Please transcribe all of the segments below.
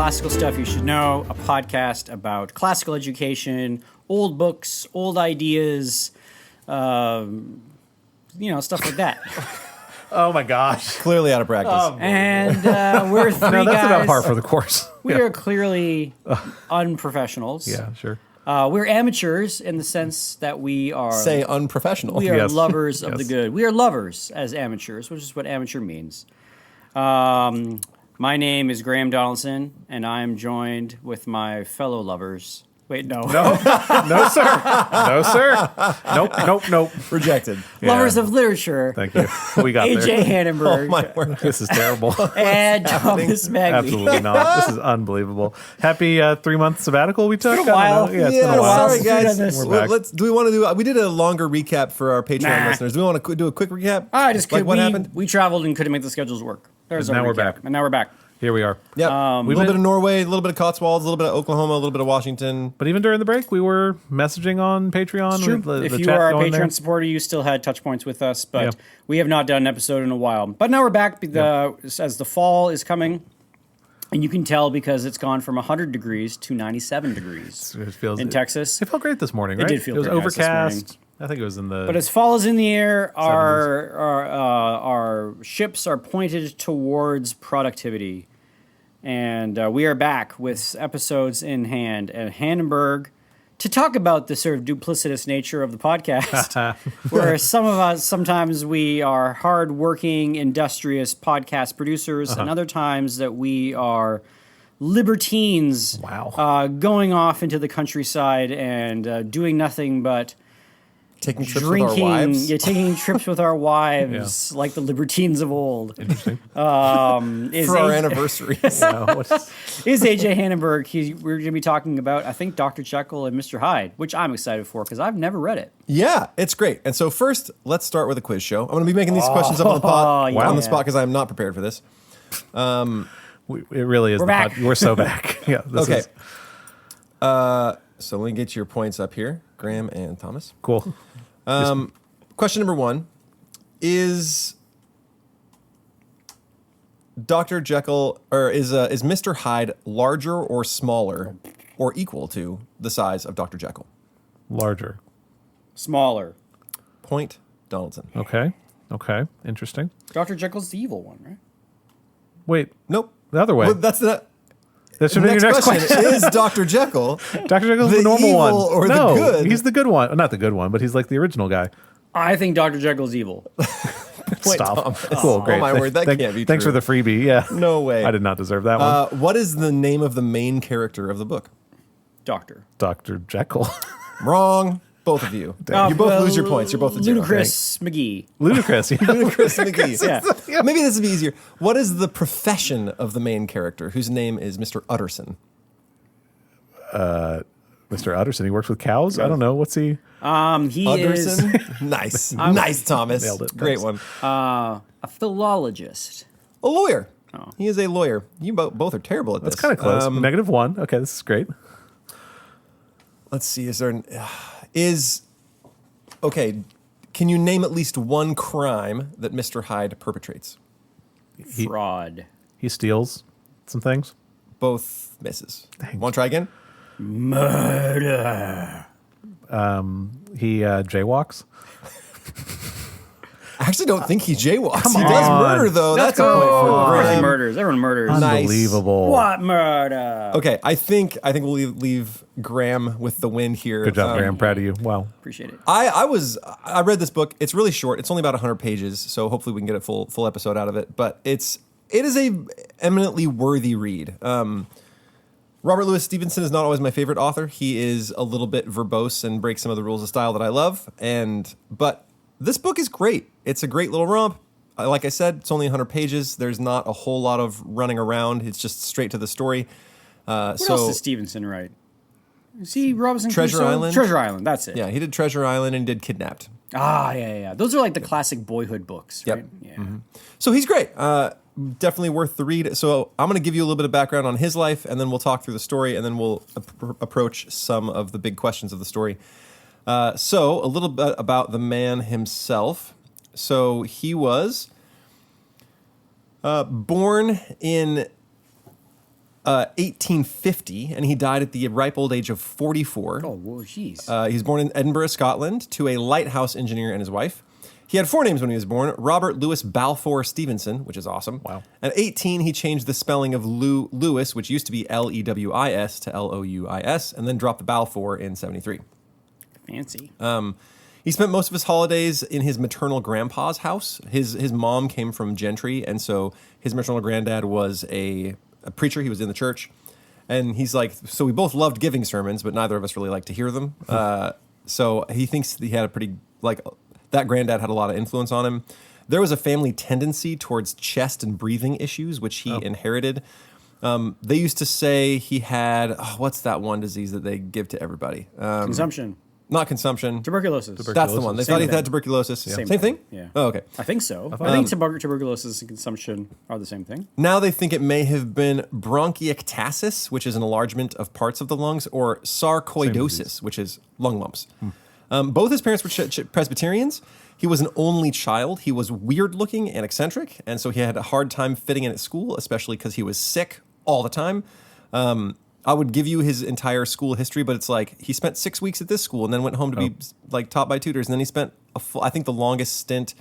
Classical Stuff You Should Know, a podcast about classical education, old books, old ideas, stuff like that. Oh my gosh. Clearly out of practice. And we're three No, that's guys. about par for the course. We are clearly unprofessionals. Yeah, sure. We're amateurs in the sense that we are... Say unprofessional. We are Yes. lovers of Yes. the good. We are lovers as amateurs, which is what amateur means. My name is Graham Donaldson, and I am joined with my fellow lovers. Wait, no. No, sir. No, sir. Nope. Rejected. Lovers of literature. Thank you. We got AJ there. Hannenberg Oh, my word. This is terrible. and Thomas Magby. Absolutely not. This is unbelievable. Happy 3-month sabbatical we took. It's been a while. I don't know. Yeah, it's Yeah, been a while. sorry since we've guys. done this. We're back. Do we want to do? We did a longer recap for our Patreon Nah. listeners. Do we want to do a quick recap? I just like what happened? We traveled and couldn't make the schedules work. There's And our now we're recap. back. And now we're back. Here we are. Yep. A we've little been- bit of Norway, a little bit of Cotswolds, a little bit of Oklahoma, a little bit of Washington. But even during the break, we were messaging on Patreon. True. With the If you chat are a going Patreon there. supporter, you still had touch points with us, but Yeah. we have not done an episode in a while. But now we're back as the fall is coming, and you can tell because it's gone from 100 degrees to 97 degrees It feels in Texas. It felt great this morning, right? did feel It was pretty nice this overcast. I think it was in the. But as fall is in the air, our ships are pointed towards productivity. And we are back with episodes in hand and Hannenberg to talk about the sort of duplicitous nature of the podcast, where some of us, sometimes we are hardworking, industrious podcast producers, and other times that we are libertines Wow. going off into the countryside and doing nothing but Taking trips drinking, with our wives. yeah, taking trips with our wives, like the libertines of old. Interesting. Is for our AJ anniversaries. No, is AJ Hannenberg. We're going to be talking about, I think, Dr. Jekyll and Mr. Hyde, which I'm excited for because I've never read it. Yeah, it's great. And so first, let's start with a quiz show. I'm going to be making these questions up on the pod, yeah. on the spot because I'm not prepared for this. it really is. We're back. We're so back. Yeah. This Okay. is So let me get your points up here, Graham and Thomas. cool. Question number 1 is Dr. Jekyll, or is Mr. Hyde larger or smaller or equal to the size of Dr. Jekyll? Larger. Smaller. Point Donaldson. Okay. Interesting. Dr. Jekyll's the evil one, right? Wait. Nope. The other way. Well, that's the That should be your next next question. question. Is Dr. Jekyll Dr. Jekyll's the the normal evil one. or the no, good? he's the good one. Not the good one, but he's like the original guy. I think Dr. Jekyll's evil. Stop. Cool. Great. Oh, my word, that can't be Thanks true. for the freebie. Yeah. No way. I did not deserve that one. What is the name of the main character of the book? Doctor. Dr. Jekyll. Wrong. Both of you. You both lose your points. You're both at 0. Ludicrous McGee. Ludicrous. Ludicrous McGee. Yeah. Maybe this would be easier. What is the profession of the main character, whose name is Mr. Utterson? Mr. Utterson. He works with cows. I don't know. What's he? He is Utterson? Nice. Nice, Thomas. Nailed it. Great Thanks. one. a philologist. A lawyer. Oh. He is a lawyer. You both are terrible at this. That's kind of close. -1. Okay, this is great. Let's see. Okay, can you name at least one crime that Mr. Hyde perpetrates? Fraud. He steals some things. Both misses. Want to try again? Murder. He jaywalks. I actually don't think he jaywalks. He on. does murder, though. That's a point Of for course he Graham. murders. Everyone murders. Nice. Unbelievable. What murder? Okay, I think we'll leave Graham with the win here. Good job, Graham. Proud of you. Wow. Appreciate it. I read this book. It's really short. It's only about 100 pages, so hopefully we can get a full episode out of it. But it is a eminently worthy read. Robert Louis Stevenson is not always my favorite author. He is a little bit verbose and breaks some of the rules of style that I love. But this book is great. It's a great little romp. Like I said, it's only 100 pages. There's not a whole lot of running around. It's just straight to the story. What else did Stevenson write? Is he Robinson Treasure Crusoe? Island? Treasure Island, that's it. Yeah, he did Treasure Island and did Kidnapped. Yeah. Those are like the classic boyhood books, right? Yep. Yeah. So he's great. Definitely worth the read. So I'm going to give you a little bit of background on his life, and then we'll talk through the story, and then we'll approach some of the big questions of the story. So a little bit about the man himself. So he was born in 1850, and he died at the ripe old age of 44. Oh, whoa, jeez. He was born in Edinburgh, Scotland, to a lighthouse engineer and his wife. He had 4 names when he was born: Robert Louis Balfour Stevenson, which is awesome. Wow. At 18, he changed the spelling of Lewis, which used to be Lewis, to Louis, and then dropped the Balfour in 73. Fancy. He spent most of his holidays in his maternal grandpa's house. His mom came from gentry, and so his maternal granddad was a preacher. He was in the church. And he's like, so we both loved giving sermons, but neither of us really liked to hear them. So he thinks he had a pretty, that granddad had a lot of influence on him. There was a family tendency towards chest and breathing issues, which he inherited. They used to say he had, what's that one disease that they give to everybody? Consumption. Not consumption. Tuberculosis. That's the one. They Same thought he thing. had tuberculosis. Yeah. Same thing? Yeah. Oh, okay. I think so. I think tuberculosis and consumption are the same thing. Now they think it may have been bronchiectasis, which is an enlargement of parts of the lungs, or sarcoidosis, which is lung lumps. Both his parents were Presbyterians. He was an only child. He was weird looking and eccentric, and so he had a hard time fitting in at school, especially because he was sick all the time. I would give you his entire school history, but it's like he spent 6 weeks at this school and then went home to be taught by tutors. And then he spent I think the longest stint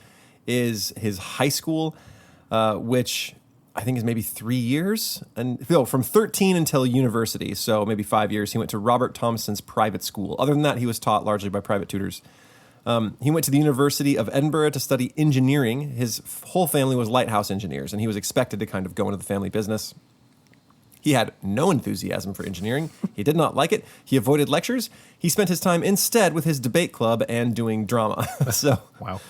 is his high school, which I think is maybe 3 years. And from 13 until university, so maybe 5 years, he went to Robert Thompson's private school. Other than that, he was taught largely by private tutors. He went to the University of Edinburgh to study engineering. His whole family was lighthouse engineers, and he was expected to kind of go into the family business. He had no enthusiasm for engineering. He did not like it. He avoided lectures. He spent his time instead with his debate club and doing drama. So, wow.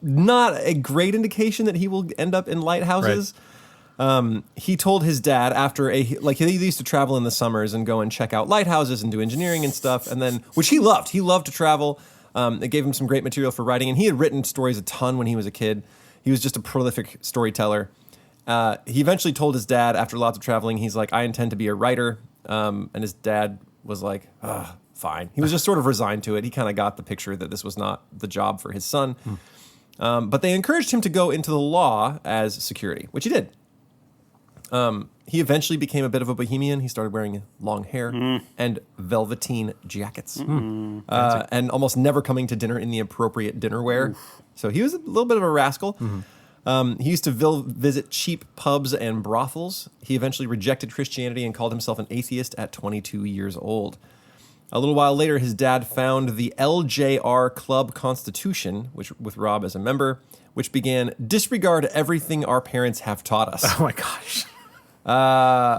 Not a great indication that he will end up in lighthouses. Right. He told his dad after he used to travel in the summers and go and check out lighthouses and do engineering and stuff, and then, which he loved. He loved to travel. It gave him some great material for writing, and he had written stories a ton when he was a kid. He was just a prolific storyteller. He eventually told his dad, after lots of traveling, he's like, I intend to be a writer. And his dad was like, fine. He was just sort of resigned to it. He kind of got the picture that this was not the job for his son. But they encouraged him to go into the law as security, which he did. He eventually became a bit of a bohemian. He started wearing long hair and velveteen jackets and almost never coming to dinner in the appropriate dinnerware. Oof. So he was a little bit of a rascal. He used to visit cheap pubs and brothels. He eventually rejected Christianity and called himself an atheist at 22 years old. A little while later, his dad found the LJR Club Constitution, which with Rob as a member, which began, disregard everything our parents have taught us. Oh my gosh.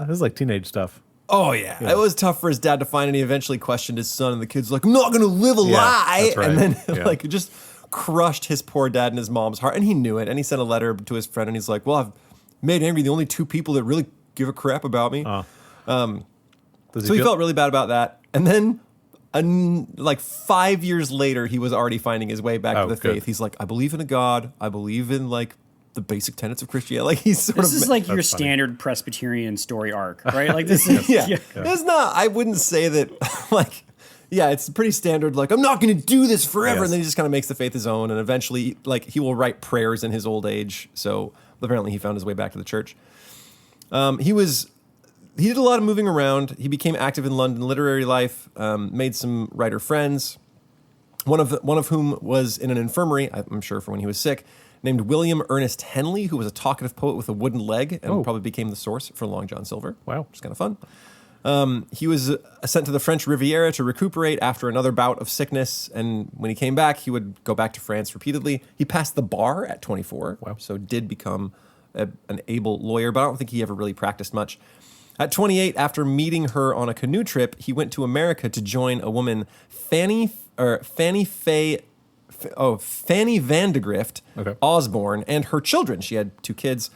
This is like teenage stuff. Oh, yeah. It was tough for his dad to find, and he eventually questioned his son, and the kid's like, I'm not going to live a lie. That's right. And then just crushed his poor dad and his mom's heart, and he knew it, and he sent a letter to his friend, and he's like, well, I've made angry the only 2 people that really give a crap about me. So he felt really bad about that. And then 5 years later, he was already finding his way back to the faith. He's like, I believe in a God. I believe in the basic tenets of Christianity. He's this is like your standard Presbyterian story arc, right? Like this is It's not. I wouldn't say that it's pretty standard. I'm not going to do this forever, and then he just kind of makes the faith his own, and eventually, he will write prayers in his old age. So apparently, he found his way back to the church. He did a lot of moving around. He became active in London literary life. Made some writer friends. One of whom was in an infirmary, I'm sure, for when he was sick, named William Ernest Henley, who was a talkative poet with a wooden leg, and probably became the source for Long John Silver. Wow, which is kind of fun. He was sent to the French Riviera to recuperate after another bout of sickness, and when he came back, he would go back to France repeatedly. He passed the bar at 24, so did become an able lawyer, but I don't think he ever really practiced much. At 28, after meeting her on a canoe trip, he went to America to join a woman, Fanny Vandegrift Osborne, and her children. She had 2 kids.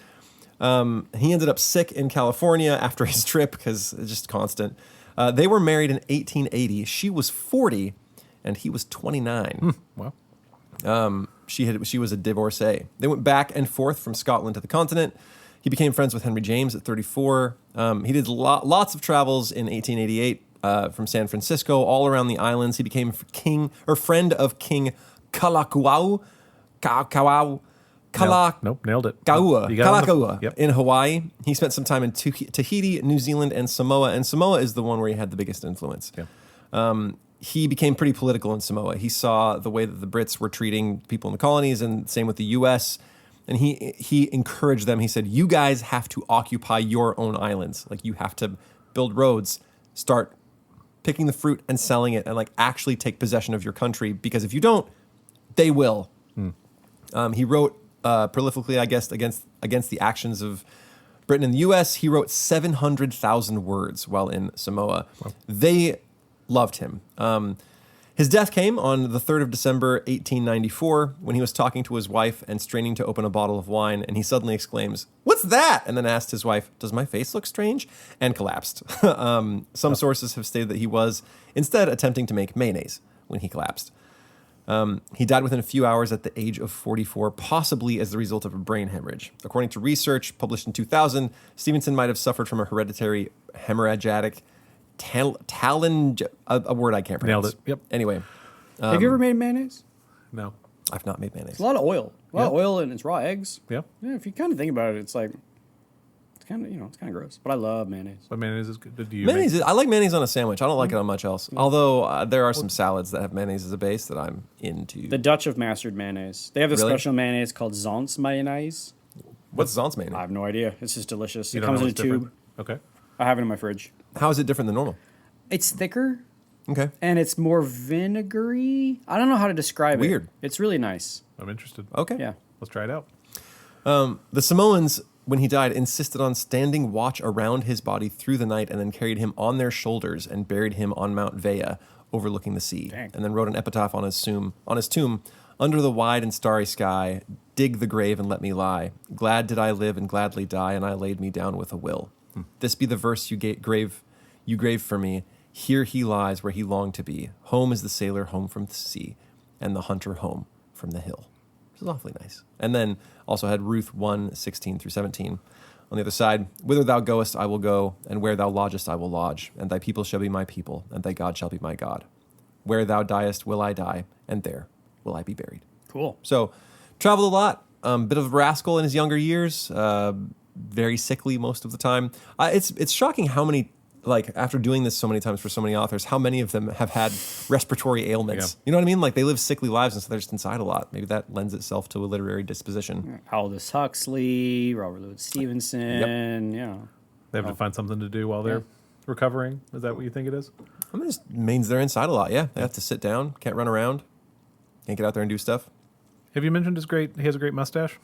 He ended up sick in California after his trip because it's just constant. They were married in 1880. She was 40, and he was 29. Wow. She was a divorcee. They went back and forth from Scotland to the continent. He became friends with Henry James at 34. He did lots of travels in 1888 from San Francisco all around the islands. He became friend of King Kalakaua. Nope, nailed it. Kalakaua, You got it on the- Kalakaua Yep. in Hawaii. He spent some time in Tahiti, New Zealand, and Samoa. And Samoa is the one where he had the biggest influence. Yeah. He became pretty political in Samoa. He saw the way that the Brits were treating people in the colonies, and same with the U.S. And he encouraged them. He said, "You guys have to occupy your own islands. Like, you have to build roads, start picking the fruit and selling it, and like actually take possession of your country. Because if you don't, they will." He wrote prolifically, I guess, against the actions of Britain and the U.S. He wrote 700,000 words while in Samoa. Wow. They loved him. His death came on the 3rd of December, 1894, when he was talking to his wife and straining to open a bottle of wine, and he suddenly exclaims, "What's that?" And then asked his wife, "Does my face look strange?" and collapsed. Some sources have stated that he was instead attempting to make mayonnaise when he collapsed. He died within a few hours at the age of 44, possibly as the result of a brain hemorrhage. According to research published in 2000, Stevenson might have suffered from a hereditary hemorrhagic a word I can't pronounce. Nailed it. Yep. Anyway, Have you ever made mayonnaise? No. I've not made mayonnaise. It's a lot of oil. A lot of oil and it's raw eggs. Yeah. Yeah, if you kind of think about it, it's like, it's kind of gross. But I love mayonnaise. But mayonnaise is good. Do you Mayonnaise, I like mayonnaise on a sandwich. I don't like it on much else. Although there are some salads that have mayonnaise as a base that I'm into. The Dutch have mastered mayonnaise. They have a Really? special mayonnaise called Zons mayonnaise. What's Zons mayonnaise? I have no idea. It's just delicious. You It don't comes know in a what's tube. different? Okay. I have it in my fridge. How is it different than normal? It's thicker Okay. and it's more vinegary. I don't know how to describe it. Weird. It's really nice. I'm interested. Okay. Yeah. Let's try it out. The Samoans, when he died, insisted on standing watch around his body through the night and then carried him on their shoulders and buried him on Mount Vea, overlooking the sea. Dang. And then wrote an epitaph on his tomb, "Under the wide and starry sky, dig the grave and let me lie. Glad did I live and gladly die, and I laid me down with a will. This be the verse you grave for me. Here he lies where he longed to be. Home is the sailor home from the sea, and the hunter home from the hill." Which is awfully nice. And then also had Ruth 1:16 through 17. On the other side, "Whither thou goest, I will go, and where thou lodgest, I will lodge, and thy people shall be my people, and thy God shall be my God. Where thou diest, will I die, and there will I be buried." Cool. So, traveled a lot. Bit of a rascal in his younger years. Very sickly most of the time. It's shocking how many, like, after doing this so many times for so many authors, how many of them have had respiratory ailments. Yeah. You know what I mean? Like, they live sickly lives, and so they're just inside a lot. Maybe that lends itself to a literary disposition. Aldous Huxley, Robert Louis Stevenson. Yeah. They have to find something to do while they're recovering. Is that what you think it is? I mean, it just means they're inside a lot. Yeah, they have to sit down, can't run around, can't get out there and do stuff. Have you mentioned he has a great mustache?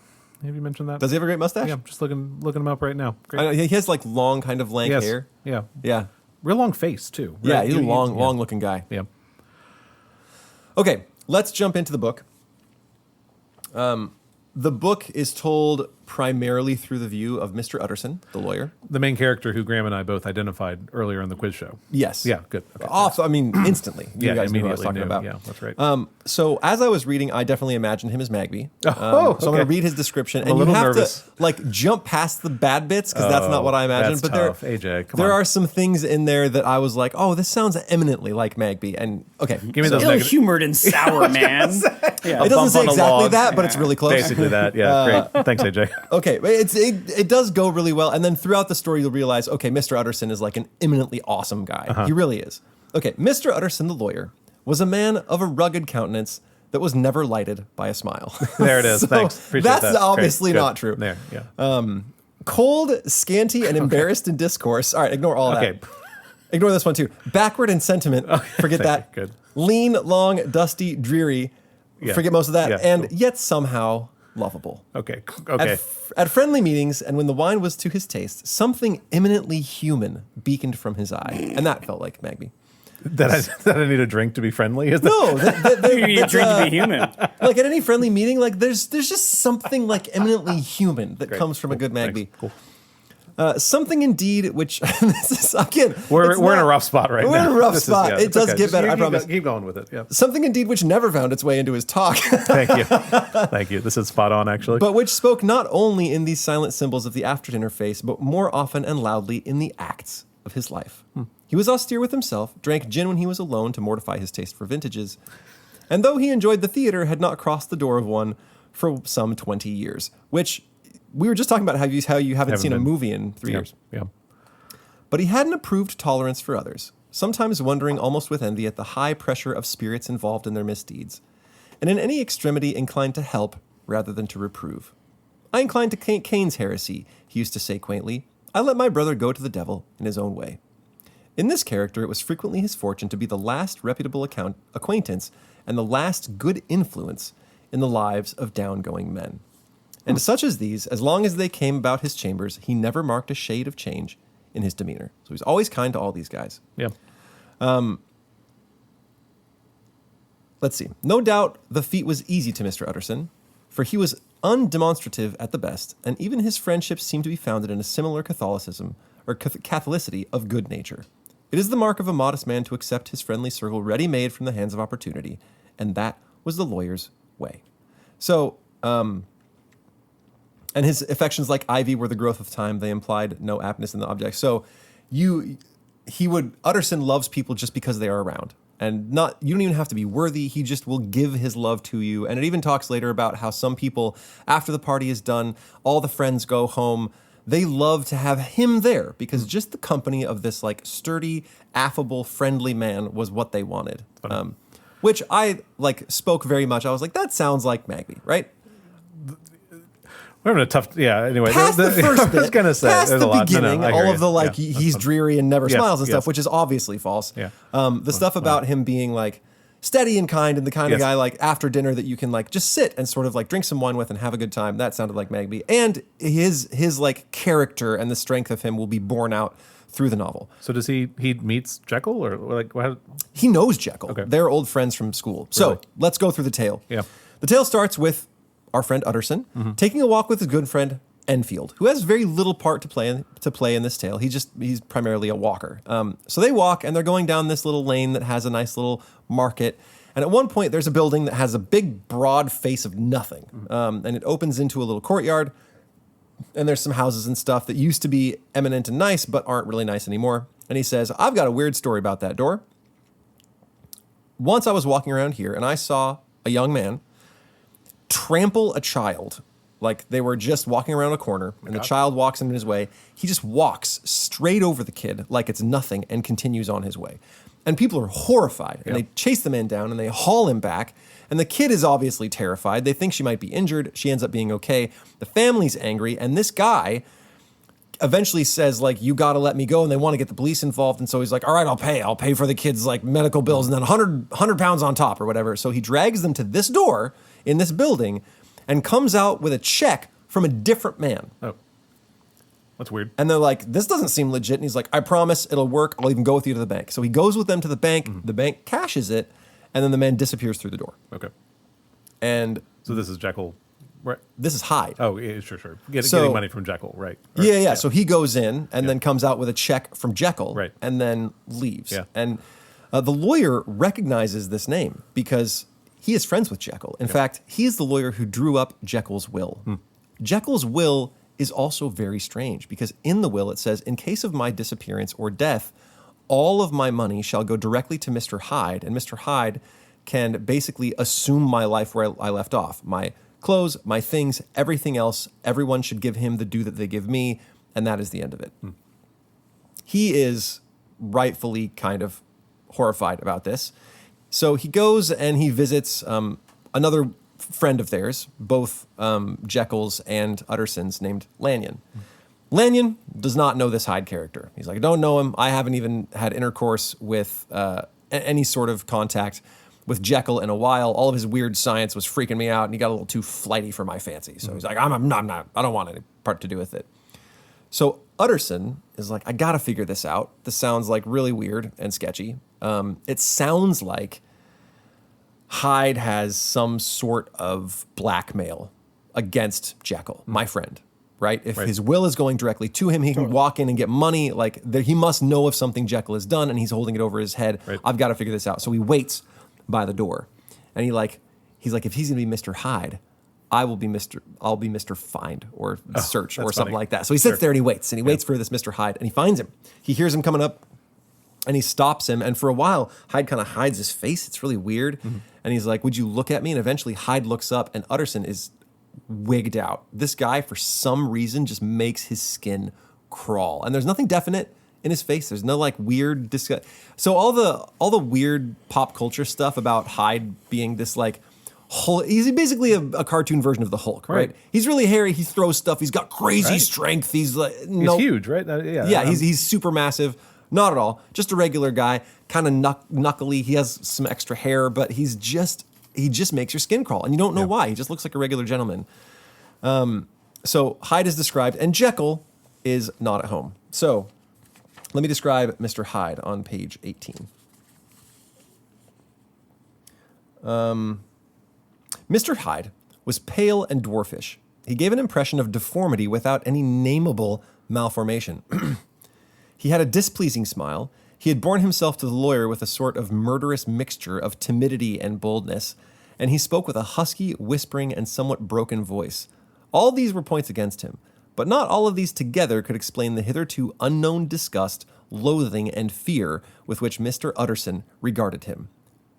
Have you mentioned that? Does he have a great mustache? Yeah, I'm just looking him up right now. Great. I know, he has like long, kind of lank Yes. hair. Yeah. Yeah, Real long face, too. Right? yeah, he's a You- long looking guy. Yeah. Okay, let's jump into the book. The book is told primarily through the view of Mr. Utterson, the lawyer. The main character who Graham and I both identified earlier in the quiz show. Yes. Yeah, good. Okay. Instantly. You guys knew who I was talking about. Yeah, that's right. So as I was reading, I definitely imagined him as Magby. So I'm okay. going to read his description, I'm and a you little have nervous. to like jump past the bad bits because that's not what I imagined. That's But tough. AJ, come there on. are some things in there that I was like, "Oh, this sounds eminently like Magby." And okay, Give me those Ill negative. humored and sour, man. Yeah. it doesn't bump say on a exactly log. that, but it's really close. Basically that. Yeah, great. Thanks, AJ. Okay, but it does go really well, and then throughout the story you'll realize, okay, Mr. Utterson is like an eminently awesome guy. He really is. Okay, Mr. Utterson, the lawyer, was a man of a rugged countenance that was never lighted by a smile. There it is. So Thanks. Appreciate that's that. Great. obviously Good. not true. There. Yeah. Cold, scanty, and embarrassed in discourse. All right, ignore all Okay. that. Ignore this one too. Backward in sentiment. Forget that. Good. Lean, long, dusty, dreary. Yeah. Forget most of that. Yeah, and cool. yet somehow lovable. Okay. Okay. At friendly meetings, and when the wine was to his taste, something eminently human beaconed from his eye, and that felt like Magby. That I need a drink to be friendly? Is that No, You need a drink to be human. like at any friendly meeting, like there's just something like eminently human that Great. comes from a good Magby. Thanks. Cool. Something indeed, which this is again, We're it's in a not- rough spot right now. We're in a rough This is- spot. yeah, It it's does okay. get Just better, I keep- promise. Keep going with it. Yeah. Something indeed which never found its way into his talk, Thank you. Thank you. This is spot on, actually. but which spoke not only in these silent symbols of the after dinner face, but more often and loudly in the acts of his life. He was austere with himself, drank gin when he was alone to mortify his taste for vintages, and though he enjoyed the theater, had not crossed the door of one for some 20 years, which we were just talking about how you haven't seen a movie in 3 years. Yeah. But he had an approved tolerance for others, sometimes wondering almost with envy at the high pressure of spirits involved in their misdeeds, and in any extremity inclined to help rather than to reprove. I incline to Cain's heresy, he used to say quaintly. I let my brother go to the devil in his own way. In this character, it was frequently his fortune to be the last reputable acquaintance and the last good influence in the lives of downgoing men. And to such as these, as long as they came about his chambers, he never marked a shade of change in his demeanor. So he's always kind to all these guys. Yeah. Let's see. No doubt the feat was easy to Mr. Utterson, for he was undemonstrative at the best, and even his friendships seemed to be founded in a similar Catholicism or Catholicity of good nature. It is the mark of a modest man to accept his friendly circle ready-made from the hands of opportunity, and that was the lawyer's way. So, and his affections like ivy were the growth of time. They implied no aptness in the object. So Utterson loves people just because they are around. And you don't even have to be worthy. He just will give his love to you. And it even talks later about how some people, after the party is done, all the friends go home. They love to have him there because just the company of this like sturdy, affable, friendly man was what they wanted. Which I spoke very much. I was like, that sounds like Magby, right? We're having a tough, anyway. Past the first bit, I was going to say, past there's the a lot. beginning, I hear all of the you. he's dreary and never Yes, smiles and yes. stuff, which is obviously false. Yeah. The stuff about him being like steady and kind and the kind of Yes. guy like after dinner that you can like just sit and sort of like drink some wine with and have a good time. That sounded like Magby. And his like character and the strength of him will be borne out through the novel. So does he meets Jekyll or like what? He knows Jekyll. Okay. They're old friends from school. So Really? let's go through the tale. Yeah. The tale starts with our friend Utterson taking a walk with his good friend Enfield, who has very little part to play in this tale. He's primarily a walker. So they walk and they're going down this little lane that has a nice little market. And at one point, there's a building that has a big, broad face of nothing. And it opens into a little courtyard. And there's some houses and stuff that used to be eminent and nice, but aren't really nice anymore. And he says, I've got a weird story about that door. Once I was walking around here and I saw a young man trample a child. Like they were just walking around a corner and the child walks in his way. He just walks straight over the kid like it's nothing and continues on his way. And people are horrified and they chase the man down and they haul him back. And the kid is obviously terrified. They think she might be injured. She ends up being okay. The family's angry. And this guy eventually says, like, you got to let me go. And they want to get the police involved. And so he's like, all right, I'll pay. I'll pay for the kid's like medical bills and then 100 pounds on top or whatever. So he drags them to this door in this building and comes out with a check from a different man. Oh, that's weird. And they're like, this doesn't seem legit. And he's like, I promise it'll work. I'll even go with you to the bank. So he goes with them to the bank. The bank cashes it. And then the man disappears through the door. Okay. And So this is Jekyll, right? this is Hyde. Oh, yeah, sure. Getting So- money from Jekyll, right? Yeah. So he goes in and then comes out with a check from Jekyll Right. and then leaves. Yeah. And the lawyer recognizes this name because he is friends with Jekyll. In fact, he is the lawyer who drew up Jekyll's will. Jekyll's will is also very strange because in the will it says, in case of my disappearance or death, all of my money shall go directly to Mr. Hyde, and Mr. Hyde can basically assume my life where I left off. My clothes, my things, everything else, everyone should give him the due that they give me, and that is the end of it. He is rightfully kind of horrified about this. So he goes and he visits another friend of theirs, both Jekyll's and Utterson's, named Lanyon. Lanyon does not know this Hyde character. He's like, I don't know him. I haven't even had intercourse with any sort of contact with Jekyll in a while. All of his weird science was freaking me out, and he got a little too flighty for my fancy. So he's like, I'm not. I don't want any part to do with it. So Utterson is like, I got to figure this out. This sounds like really weird and sketchy. It sounds like Hyde has some sort of blackmail against Jekyll, my friend. Right? If his will is going directly to him, he can walk in and get money. Like he must know of something Jekyll has done, and he's holding it over his head. Right. I've got to figure this out. So he waits by the door, and he's like, if he's gonna be Mr. Hyde, I'll be Mr. Find or Search or that's something funny. like that. So he sits there and he waits for this Mr. Hyde, and he finds him. He hears him coming up, and he stops him. And for a while, Hyde kind of hides his face. It's really weird. And he's like, "Would you look at me?" And eventually, Hyde looks up, and Utterson is wigged out. This guy, for some reason, just makes his skin crawl. And there's nothing definite in his face. There's no like weird So all the weird pop culture stuff about Hyde being this like he's basically a cartoon version of the Hulk, right? He's really hairy. He throws stuff. He's got crazy strength. He's like he's huge, right? He's super massive. Not at all. Just a regular guy, kind of knuckly. He has some extra hair, but he just makes your skin crawl, and you don't know why. He just looks like a regular gentleman. So Hyde is described, and Jekyll is not at home. So let me describe Mr. Hyde on page 18. Mr. Hyde was pale and dwarfish. He gave an impression of deformity without any nameable malformation. He had a displeasing smile. He had borne himself to the lawyer with a sort of murderous mixture of timidity and boldness, and he spoke with a husky, whispering, and somewhat broken voice. All these were points against him, but not all of these together could explain the hitherto unknown disgust, loathing, and fear with which Mr. Utterson regarded him.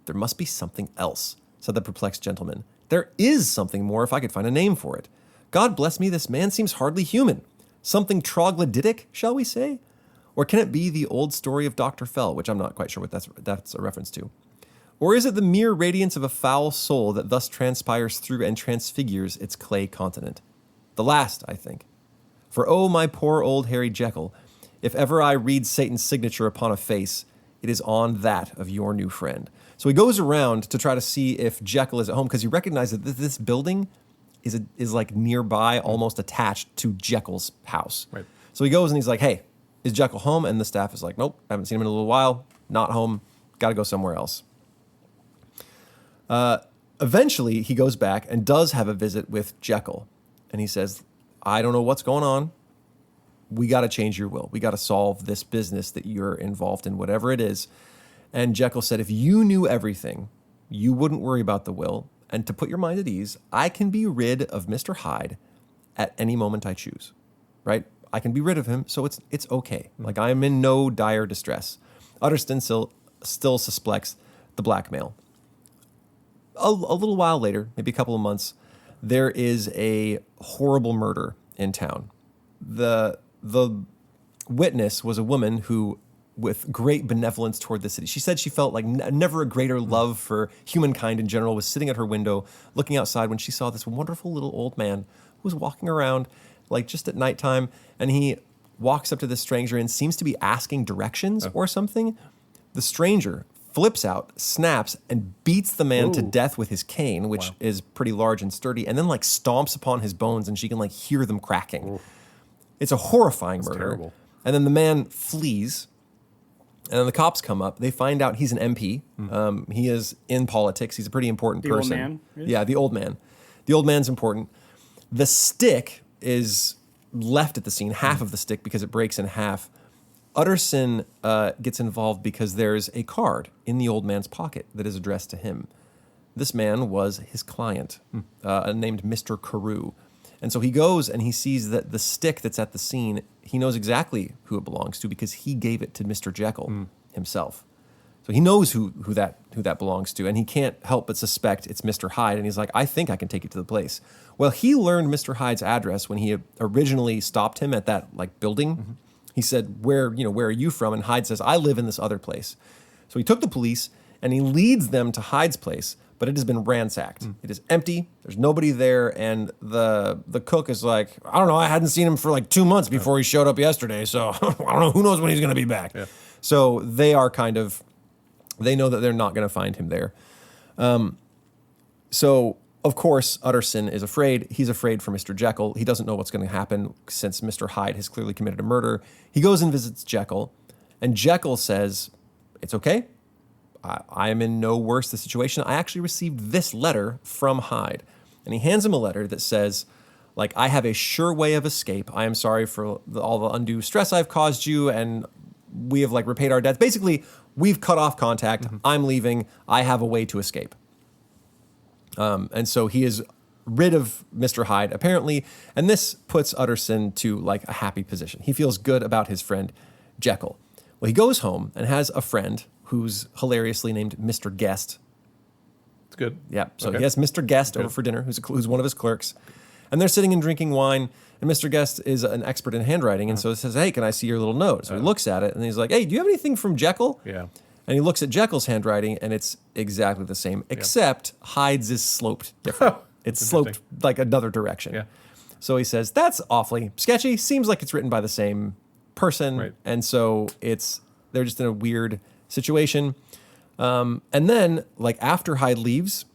There must be something else, said the perplexed gentleman. There is something more if I could find a name for it. God bless me, this man seems hardly human. Something troglodytic, shall we say? Or can it be the old story of Dr. Fell, which I'm not quite sure what that's a reference to? Or is it the mere radiance of a foul soul that thus transpires through and transfigures its clay continent? The last, I think. For oh, my poor old Harry Jekyll, if ever I read Satan's signature upon a face, it is on that of your new friend. So he goes around to try to see if Jekyll is at home because he recognizes that this building is like nearby, almost attached to Jekyll's house. Right. So he goes and he's like, hey, is Jekyll home? And the staff is like, nope, haven't seen him in a little while. Not home. Got to go somewhere else. Eventually, he goes back and does have a visit with Jekyll. And he says, I don't know what's going on. We got to change your will. We got to solve this business that you're involved in, whatever it is. And Jekyll said, if you knew everything, you wouldn't worry about the will. And to put your mind at ease, I can be rid of Mr. Hyde at any moment I choose, right? I can be rid of him, so it's okay. Like, I'm in no dire distress. Utterson still suspects the blackmail. A little while later, maybe a couple of months, there is a horrible murder in town. The witness was a woman who, with great benevolence toward the city, she said she felt like never a greater love for humankind in general, was sitting at her window looking outside when she saw this wonderful little old man who was walking around like just at nighttime, and he walks up to this stranger and seems to be asking directions or something. The stranger flips out, snaps, and beats the man to death with his cane, which is pretty large and sturdy, and then like stomps upon his bones, and she can like hear them cracking. It's a horrifying murder. Terrible. And then the man flees, and then the cops come up. They find out he's an MP. He is in politics. He's a pretty important person. The old man? Yeah, the old man. The old man's important. The stick is left at the scene, half of the stick, because it breaks in half. Utterson gets involved because there's a card in the old man's pocket that is addressed to him. This man was his client, named Mr. Carew. And so he goes and he sees that the stick that's at the scene, he knows exactly who it belongs to because he gave it to Mr. Jekyll himself. So he knows who that belongs to, and he can't help but suspect it's Mr. Hyde. And he's like, I think I can take it to the place. Well, he learned Mr. Hyde's address when he originally stopped him at that like building. He said, where are you from? And Hyde says, I live in this other place. So he took the police and he leads them to Hyde's place, but it has been ransacked. It is empty. There's nobody there. And the cook is like, I don't know. I hadn't seen him for like 2 months before he showed up yesterday. So I don't know. Who knows when he's going to be back? Yeah. So they are they know that they're not going to find him there. So, of course, Utterson is afraid. He's afraid for Mr. Jekyll. He doesn't know what's going to happen since Mr. Hyde has clearly committed a murder. He goes and visits Jekyll, and Jekyll says, it's okay. I am in no worse the situation. I actually received this letter from Hyde. And he hands him a letter that says, like, I have a sure way of escape. I am sorry for all the undue stress I've caused you, and we have like repaid our debts. Basically, we've cut off contact. I'm leaving. I have a way to escape. And so he is rid of Mr. Hyde, apparently, and this puts Utterson to like a happy position. He feels good about his friend Jekyll. Well, he goes home and has a friend who's hilariously named Mr. Guest. It's good. Yeah. So he has Mr. Guest over for dinner, who's one of his clerks. And they're sitting and drinking wine, and Mr. Guest is an expert in handwriting, and so he says, hey, can I see your little note? So he looks at it, and he's like, hey, do you have anything from Jekyll? Yeah. And he looks at Jekyll's handwriting, and it's exactly the same, except Hyde's is sloped different. It's sloped like another direction. Yeah. So he says, that's awfully sketchy. Seems like it's written by the same person. Right. And so they're just in a weird situation. And then, like, after Hyde leaves,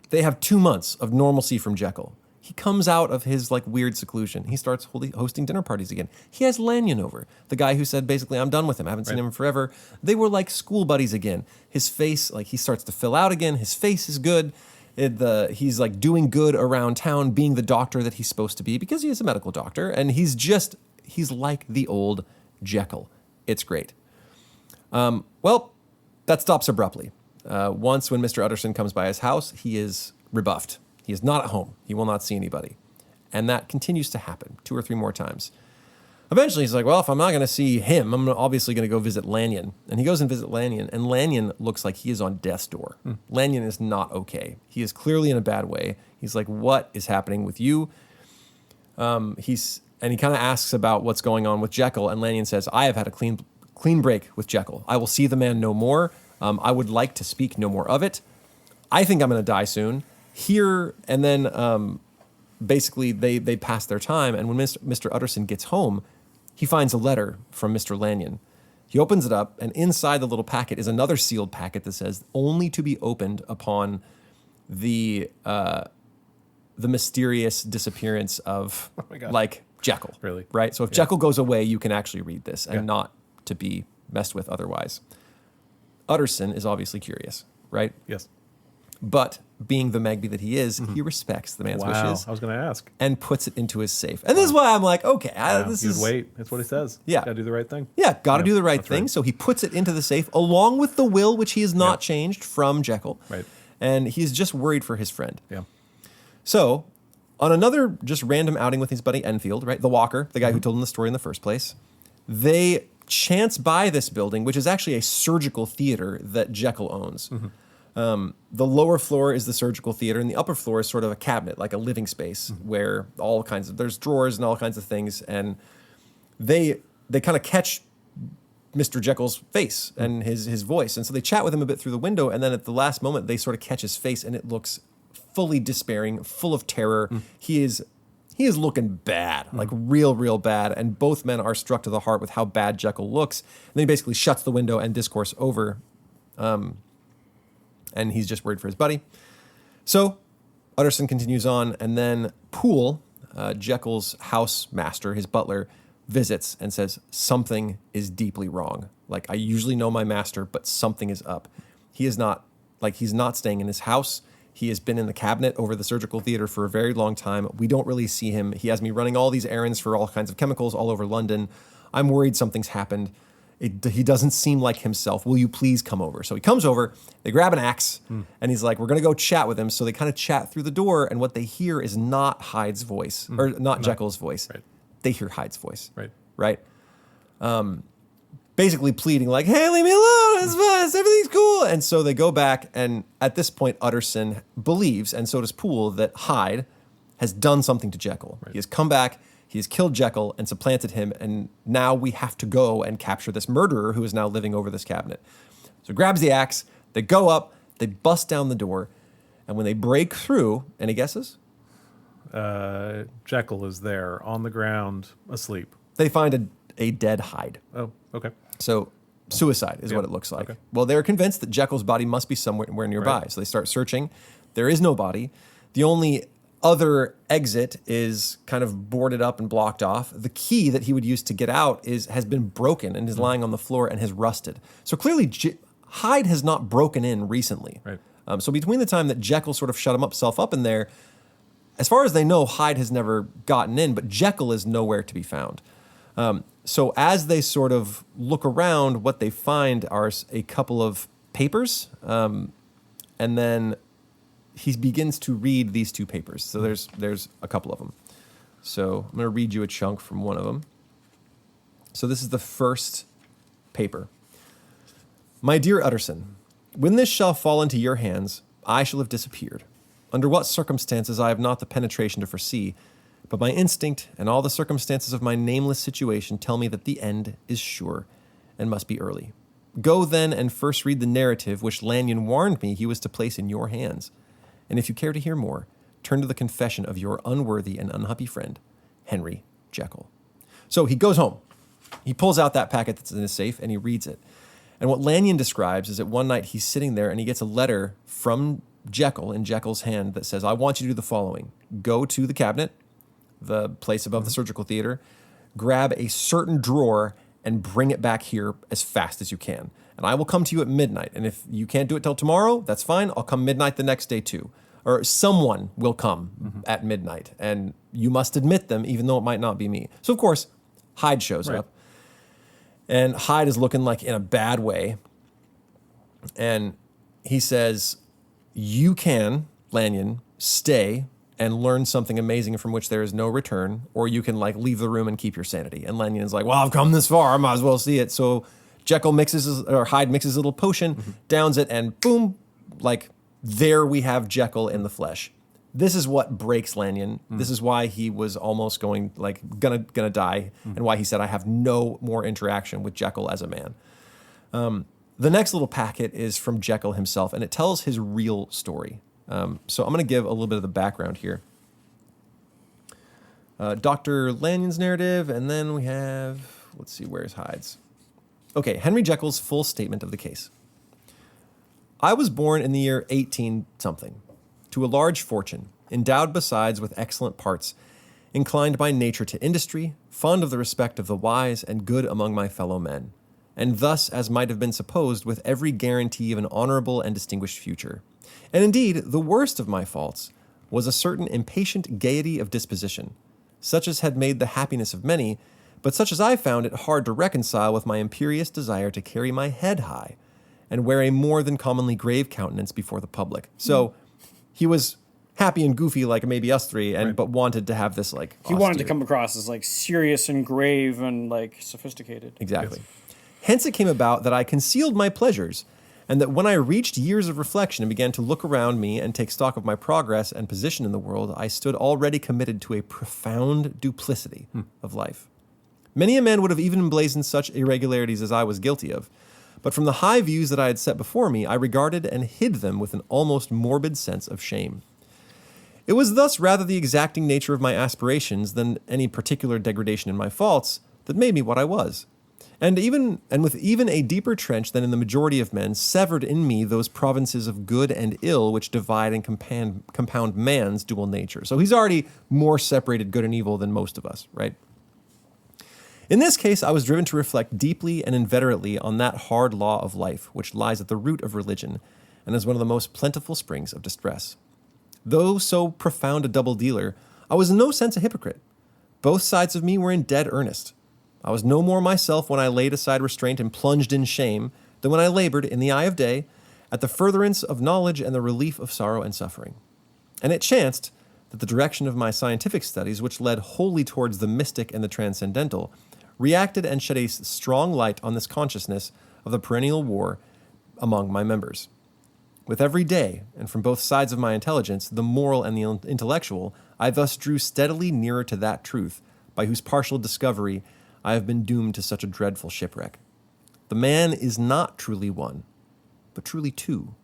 they have 2 months of normalcy from Jekyll. He comes out of his, like, weird seclusion. He starts hosting dinner parties again. He has Lanyon over, the guy who said, basically, I'm done with him. I haven't seen him forever. They were like school buddies again. His face, like, he starts to fill out again. His face is good. He's like doing good around town, being the doctor that he's supposed to be because he is a medical doctor, and he's like the old Jekyll. It's great. Well, that stops abruptly. Once when Mr. Utterson comes by his house, he is rebuffed. He is not at home. He will not see anybody. And that continues to happen 2 or 3 more times. Eventually, he's like, well, if I'm not going to see him, I'm obviously going to go visit Lanyon. And he goes and visits Lanyon, and Lanyon looks like he is on death's door. Lanyon is not okay. He is clearly in a bad way. He's like, what is happening with you? And he kind of asks about what's going on with Jekyll, and Lanyon says, I have had a clean break with Jekyll. I will see the man no more. I would like to speak no more of it. I think I'm going to die soon. Here, and then basically they pass their time, and when Mr. Utterson gets home, he finds a letter from Mr. Lanyon. He opens it up, and inside the little packet is another sealed packet that says only to be opened upon the mysterious disappearance of like Jekyll. Really? Right? So if Jekyll goes away, you can actually read this and not to be messed with otherwise. Utterson is obviously curious, right? Yes. But being the Magby that he is, he respects the man's wishes. I was going to ask. And puts it into his safe. And this is why I'm like, okay, Wait. That's what he says. Yeah. Got to do the right thing. Yeah, got to do the right thing. Right. So he puts it into the safe along with the will, which he has not changed from Jekyll. Right. And he's just worried for his friend. Yeah. So on another just random outing with his buddy Enfield, right, the walker, the guy who told him the story in the first place, they chance by this building, which is actually a surgical theater that Jekyll owns. The lower floor is the surgical theater, and the upper floor is sort of a cabinet, like a living space, where there's drawers and all kinds of things, and they kind of catch Mr. Jekyll's face and his voice, and so they chat with him a bit through the window, and then at the last moment they sort of catch his face, and it looks fully despairing, full of terror. He is looking bad, like real bad, and both men are struck to the heart with how bad Jekyll looks. And then he basically shuts the window and discourse over. And he's just worried for his buddy. So Utterson continues on, and then Poole, Jekyll's house master, his butler, visits and says, something is deeply wrong. Like, I usually know my master, but something is up. He's not staying in his house. He has been in the cabinet over the surgical theater for a very long time. We don't really see him. He has me running all these errands for all kinds of chemicals all over London. I'm worried something's happened. He doesn't seem like himself. Will you please come over? So he comes over, they grab an axe, and he's like, we're going to go chat with him. So they kind of chat through the door, and what they hear is not Hyde's voice, or not Jekyll's voice. Right. They hear Hyde's voice. Right. Basically pleading like, hey, leave me alone, it's fine, everything's cool. And so they go back, and at this point, Utterson believes, and so does Poole, that Hyde has done something to Jekyll. Right. He has come back, he has killed Jekyll and supplanted him, and now we have to go and capture this murderer who is now living over this cabinet. So he grabs the axe, they go up, they bust down the door, and when they break through, any guesses? Jekyll is there on the ground, asleep. They find a dead Hyde. Oh, okay. So suicide is what it looks like. Okay. Well, they're convinced that Jekyll's body must be somewhere nearby. Right. So they start searching. There is no body. The only other exit is kind of boarded up and blocked off. The key that he would use to get out has been broken and is lying on the floor and has rusted. So clearly Hyde has not broken in recently. Right. So between the time that Jekyll sort of shut himself up in there, as far as they know, Hyde has never gotten in, but Jekyll is nowhere to be found. So as they sort of look around, what they find are a couple of papers, and then he begins to read these 2 papers. So there's a couple of them. So I'm going to read you a chunk from one of them. So this is the first paper. My dear Utterson, when this shall fall into your hands, I shall have disappeared. Under what circumstances I have not the penetration to foresee, but my instinct and all the circumstances of my nameless situation tell me that the end is sure and must be early. Go then and first read the narrative which Lanyon warned me he was to place in your hands. And if you care to hear more, turn to the confession of your unworthy and unhappy friend, Henry Jekyll. So he goes home. He pulls out that packet that's in his safe and he reads it. And what Lanyon describes is that one night he's sitting there and he gets a letter from Jekyll in Jekyll's hand that says, I want you to do the following. Go to the cabinet, the place above the surgical theater, grab a certain drawer and bring it back here as fast as you can. And I will come to you at midnight. And if you can't do it till tomorrow, that's fine. I'll come midnight the next day too. Or someone will come at midnight. And you must admit them, even though it might not be me. So, of course, Hyde shows up. And Hyde is looking like in a bad way. And he says, you can, Lanyon, stay and learn something amazing from which there is no return, or you can like leave the room and keep your sanity. And Lanyon is like, well, I've come this far, I might as well see it. So Hyde mixes his little potion, downs it, and boom, like there we have Jekyll in the flesh. This is what breaks Lanyon. This is why he was almost gonna die, and why he said, I have no more interaction with Jekyll as a man. The next little packet is from Jekyll himself, and it tells his real story. So I'm going to give a little bit of the background here. Dr. Lanyon's narrative, and then we have, let's see, where's Hyde's? Okay, Henry Jekyll's full statement of the case. I was born in the year 18-something, to a large fortune, endowed besides with excellent parts, inclined by nature to industry, fond of the respect of the wise, and good among my fellow men, and thus, as might have been supposed, with every guarantee of an honorable and distinguished future. And indeed, the worst of my faults was a certain impatient gaiety of disposition, such as had made the happiness of many, but such as I found it hard to reconcile with my imperious desire to carry my head high and wear a more than commonly grave countenance before the public. So he was happy and goofy like maybe us three, but wanted to have this like he wanted to come across as like serious and grave and like sophisticated. Exactly. Yes. Hence it came about that I concealed my pleasures, and that when I reached years of reflection and began to look around me and take stock of my progress and position in the world, I stood already committed to a profound duplicity of life. Many a man would have even emblazoned such irregularities as I was guilty of, but from the high views that I had set before me, I regarded and hid them with an almost morbid sense of shame. It was thus rather the exacting nature of my aspirations than any particular degradation in my faults that made me what I was. And with even a deeper trench than in the majority of men, severed in me those provinces of good and ill which divide and compound man's dual nature. So he's already more separated good and evil than most of us, right? In this case, I was driven to reflect deeply and inveterately on that hard law of life which lies at the root of religion and is one of the most plentiful springs of distress. Though so profound a double dealer, I was in no sense a hypocrite. Both sides of me were in dead earnest. I was no more myself when I laid aside restraint and plunged in shame than when I labored in the eye of day at the furtherance of knowledge and the relief of sorrow and suffering. And it chanced that the direction of my scientific studies, which led wholly towards the mystic and the transcendental, reacted and shed a strong light on this consciousness of the perennial war among my members. With every day, and from both sides of my intelligence, the moral and the intellectual, I thus drew steadily nearer to that truth, by whose partial discovery I have been doomed to such a dreadful shipwreck. The man is not truly one, but truly two.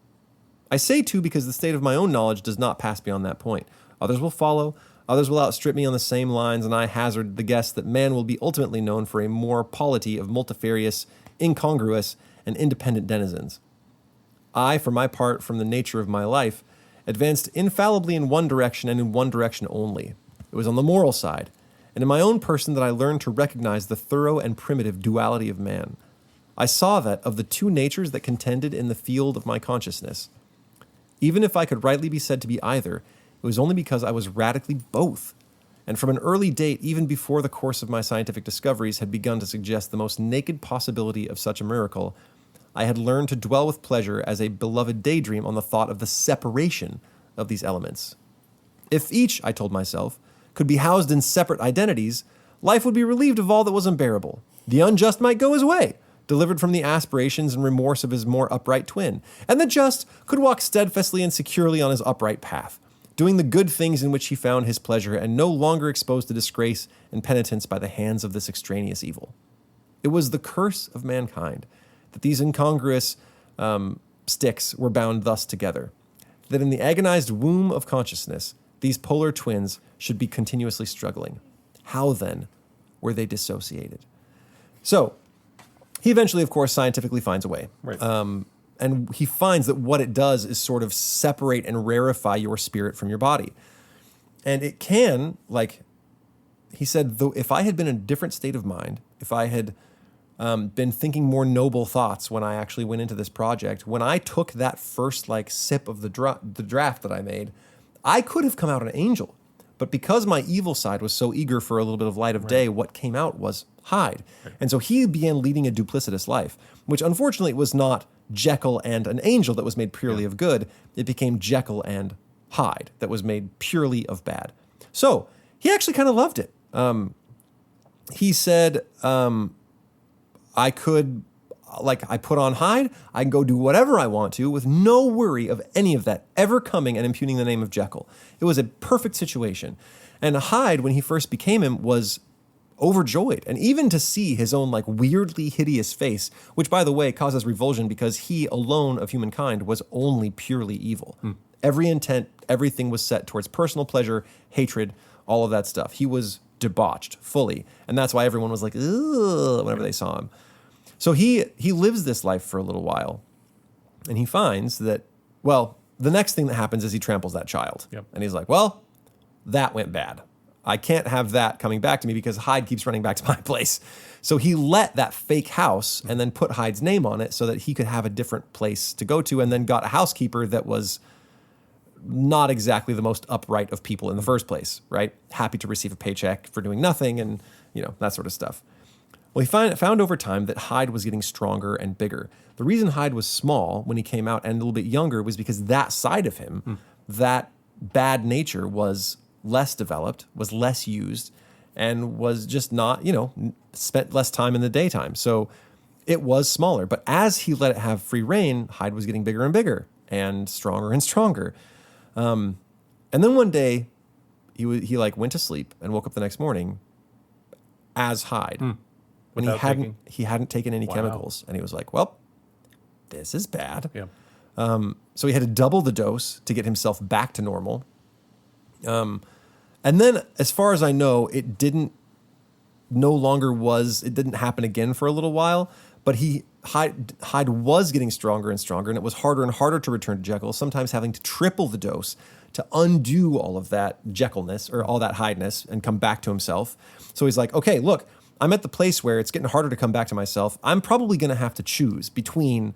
I say two because the state of my own knowledge does not pass beyond that point. Others will follow, others will outstrip me on the same lines, and I hazard the guess that man will be ultimately known for a more polity of multifarious, incongruous, and independent denizens. I, for my part, from the nature of my life, advanced infallibly in one direction and in one direction only. It was on the moral side, and in my own person that I learned to recognize the thorough and primitive duality of man. I saw that of the two natures that contended in the field of my consciousness, even if I could rightly be said to be either, it was only because I was radically both. And from an early date, even before the course of my scientific discoveries had begun to suggest the most naked possibility of such a miracle, I had learned to dwell with pleasure as a beloved daydream on the thought of the separation of these elements. If each, I told myself, could be housed in separate identities, life would be relieved of all that was unbearable. The unjust might go his way, delivered from the aspirations and remorse of his more upright twin, and the just could walk steadfastly and securely on his upright path. doing the good things in which he found his pleasure, and no longer exposed to disgrace and penitence by the hands of this extraneous evil. It was the curse of mankind that these incongruous sticks were bound thus together, that in the agonized womb of consciousness, these polar twins should be continuously struggling. How then were they dissociated? So he eventually, of course, scientifically finds a way. Right. And he finds that what it does is sort of separate and rarefy your spirit from your body. And it can, like he said, though, if I had been in a different state of mind, if I had been thinking more noble thoughts when I actually went into this project, when I took that first like sip of the draft that I made, I could have come out an angel. But because my evil side was so eager for a little bit of light of day, what came out was Hyde. Right. And so he began leading a duplicitous life, which unfortunately was not Jekyll and an angel that was made purely of good. It became Jekyll and Hyde that was made purely of bad. So he actually kind of loved it. He said, I could, I put on Hyde, I can go do whatever I want to with no worry of any of that ever coming and impugning the name of Jekyll. It was a perfect situation. And Hyde, when he first became him, was overjoyed. And even to see his own weirdly hideous face, which by the way causes revulsion because he alone of humankind was only purely evil. Every intent, everything was set towards personal pleasure, hatred, all of that stuff. He was debauched fully. And that's why everyone was like, ugh, whenever they saw him. So he lives this life for a little while, and he finds that, well, the next thing that happens is he tramples that child. Yep. And he's like, well, that went bad. I can't have that coming back to me because Hyde keeps running back to my place. So he let that fake house and then put Hyde's name on it so that he could have a different place to go to, and then got a housekeeper that was not exactly the most upright of people in the first place, right? Happy to receive a paycheck for doing nothing and, that sort of stuff. Well, he found over time that Hyde was getting stronger and bigger. The reason Hyde was small when he came out and a little bit younger was because that side of him, that bad nature, was less developed, was less used, and was just not, spent less time in the daytime. So it was smaller. But as he let it have free reign, Hyde was getting bigger and bigger and stronger. And then one day he went to sleep and woke up the next morning as Hyde. When he hadn't taken any chemicals, and he was like, well, this is bad. Yeah. So he had to double the dose to get himself back to normal. And then, as far as I know, it didn't happen again for a little while, but Hyde was getting stronger and stronger, and it was harder and harder to return to Jekyll, sometimes having to triple the dose to undo all of that Jekyllness or all that Hydeness and come back to himself. So he's like, okay, look, I'm at the place where it's getting harder to come back to myself. I'm probably going to have to choose between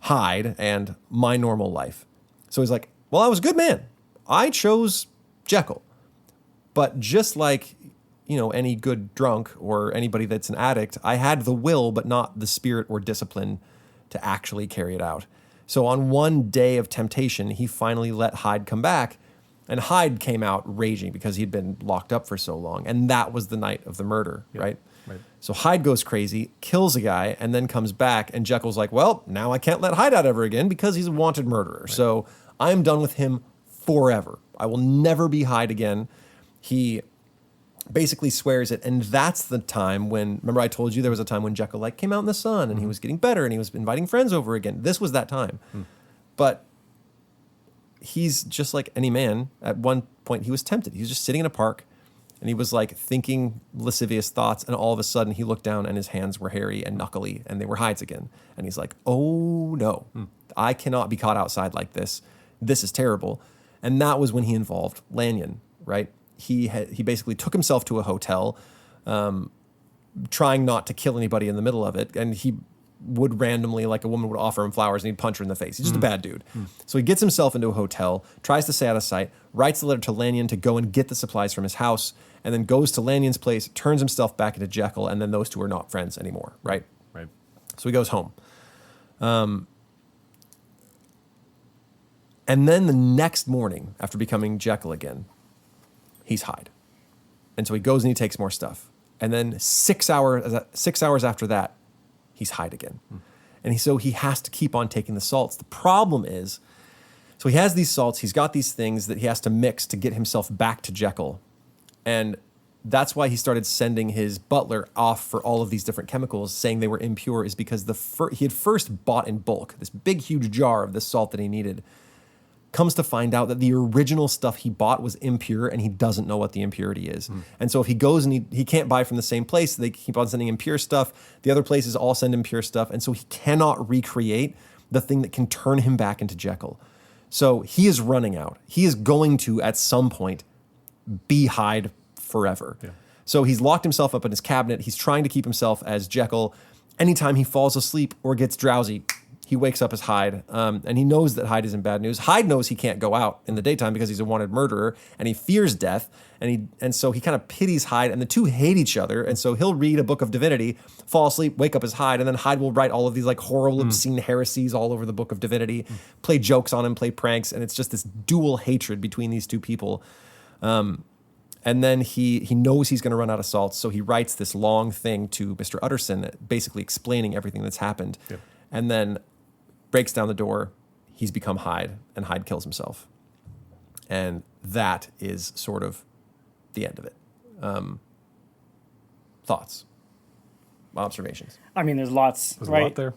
Hyde and my normal life. So he's like, well, I was a good man. I chose Jekyll. But just like, any good drunk or anybody that's an addict, I had the will, but not the spirit or discipline to actually carry it out. So on one day of temptation, he finally let Hyde come back. And Hyde came out raging because he'd been locked up for so long. And that was the night of the murder, right? So Hyde goes crazy, kills a guy, and then comes back. And Jekyll's like, well, now I can't let Hyde out ever again because he's a wanted murderer. Right. So I'm done with him forever. I will never be Hyde again. He basically swears it. And that's the time when, remember I told you there was a time when Jekyll came out in the sun and he was getting better and he was inviting friends over again. This was that time. But he's just like any man. At one point, he was tempted. He was just sitting in a park, and he was thinking lascivious thoughts, and all of a sudden, he looked down, and his hands were hairy and knuckly, and they were Hyde's again. And he's like, "Oh no, I cannot be caught outside like this. This is terrible." And that was when he involved Lanyon. Right? He basically took himself to a hotel, trying not to kill anybody in the middle of it, and he would randomly, a woman would offer him flowers and he'd punch her in the face. He's just a bad dude. So he gets himself into a hotel, tries to stay out of sight, writes a letter to Lanyon to go and get the supplies from his house, and then goes to Lanyon's place, turns himself back into Jekyll, and then those two are not friends anymore, right? Right. So he goes home. And then the next morning, after becoming Jekyll again, he's Hyde. And so he goes and he takes more stuff. And then 6 hours after that, he's Hyde again. And so he has to keep on taking the salts. The problem is So he has these salts. He's got these things that he has to mix to get himself back to Jekyll. And that's why he started sending his butler off for all of these different chemicals, saying they were impure, is because he had first bought in bulk this big, huge jar of this salt that he needed. Comes to find out that the original stuff he bought was impure, and he doesn't know what the impurity is. And so if he goes and he can't buy from the same place, they keep on sending impure stuff. The other places all send impure stuff. And so he cannot recreate the thing that can turn him back into Jekyll. So he is running out. He is going to, at some point, be Hyde forever. Yeah. So he's locked himself up in his cabinet. He's trying to keep himself as Jekyll. Anytime he falls asleep or gets drowsy, he wakes up as Hyde. And he knows that Hyde is in bad news. Hyde knows he can't go out in the daytime because he's a wanted murderer, and he fears death. And so he kind of pities Hyde, and the two hate each other. And so he'll read a book of divinity, fall asleep, wake up as Hyde, and then Hyde will write all of these like horrible, obscene heresies all over the book of divinity, play jokes on him, play pranks, and it's just this dual hatred between these two people. And then he knows he's going to run out of salt, so he writes this long thing to Mr. Utterson, basically explaining everything that's happened. Yep. And then breaks down the door. He's become Hyde, and Hyde kills himself. And that is sort of the end of it. Thoughts? Observations? I mean, there's lots. There's right? a lot there.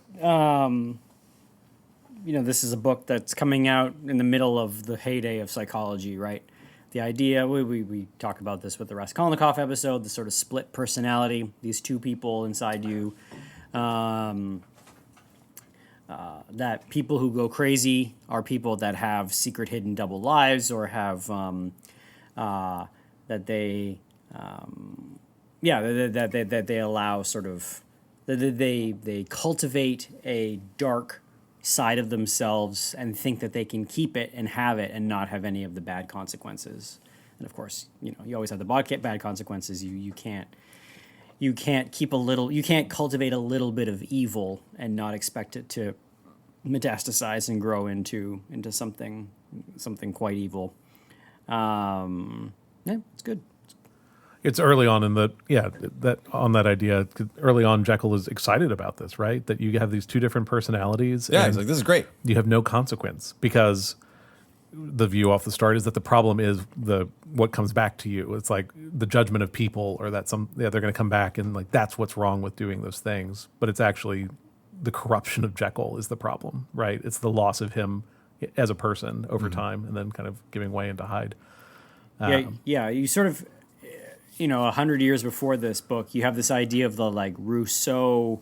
This is a book that's coming out in the middle of the heyday of psychology, right? The idea, we talk about this with the Raskolnikov episode, the sort of split personality, these two people inside you, that people who go crazy are people that have secret hidden double lives, or have, that they allow sort of, that they cultivate a dark side of themselves and think that they can keep it and have it and not have any of the bad consequences. And of course, you always have the bad consequences. You can't cultivate a little bit of evil and not expect it to metastasize and grow into something quite evil. It's good. It's early on in that idea. Early on, Jekyll is excited about this, right? That you have these two different personalities. Yeah, he's like, this is great. You have no consequence, because the view off the start is that the problem is what comes back to you. It's like the judgment of people, or that they're going to come back and like that's what's wrong with doing those things. But it's actually the corruption of Jekyll is the problem, right? It's the loss of him as a person over time, and then kind of giving way into Hyde. You sort of. 100 years before this book, you have this idea of the like Rousseauian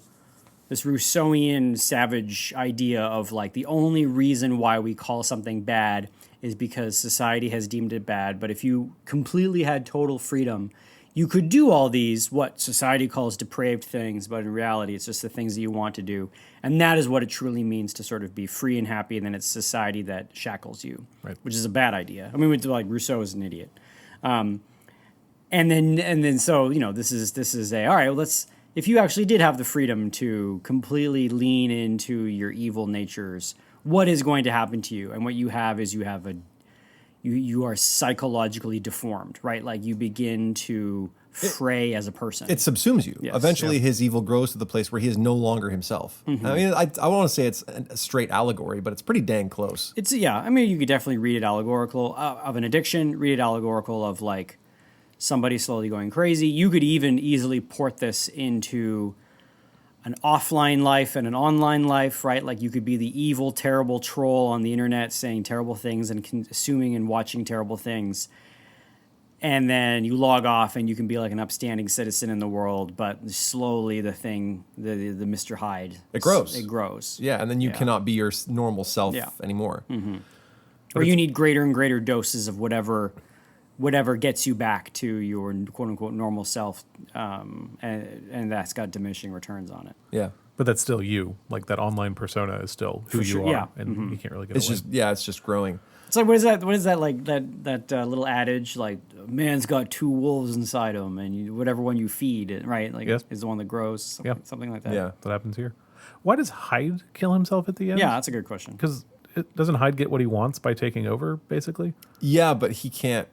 savage idea of like the only reason why we call something bad is because society has deemed it bad. But if you completely had total freedom, you could do all these, what society calls depraved things, but in reality, it's just the things that you want to do. And that is what it truly means to sort of be free and happy. And then it's society that shackles you, right? Which is a bad idea. I mean, like Rousseau is an idiot. And then so this is all right. Well, if you actually did have the freedom to completely lean into your evil natures, what is going to happen to you? And what you have is you are psychologically deformed, right? Like you begin to fray as a person. It subsumes you. Yes. Eventually, his evil grows to the place where he is no longer himself. I mean, I want to say it's a straight allegory, but it's pretty dang close. I mean, you could definitely read it allegorical of an addiction. Read it allegorical of like somebody slowly going crazy. You could even easily port this into an offline life and an online life, right? Like you could be the evil, terrible troll on the internet saying terrible things and consuming and watching terrible things. And then you log off and you can be like an upstanding citizen in the world, but slowly the Mr. Hyde. It grows. It grows. Yeah, and then you cannot be your normal self anymore. Mm-hmm. Or you need greater and greater doses of whatever gets you back to your quote-unquote normal self, and that's got diminishing returns on it. Yeah. But that's still you. Like that online persona is still who you are, and you can't really get away. It's just growing. It's like, what is that like, that little adage, like, a man's got two wolves inside him, and whatever one you feed, right, like, is the one that grows, something like that. Yeah. That happens here. Why does Hyde kill himself at the end? Yeah, that's a good question. Because doesn't Hyde get what he wants by taking over, basically? Yeah, but he can't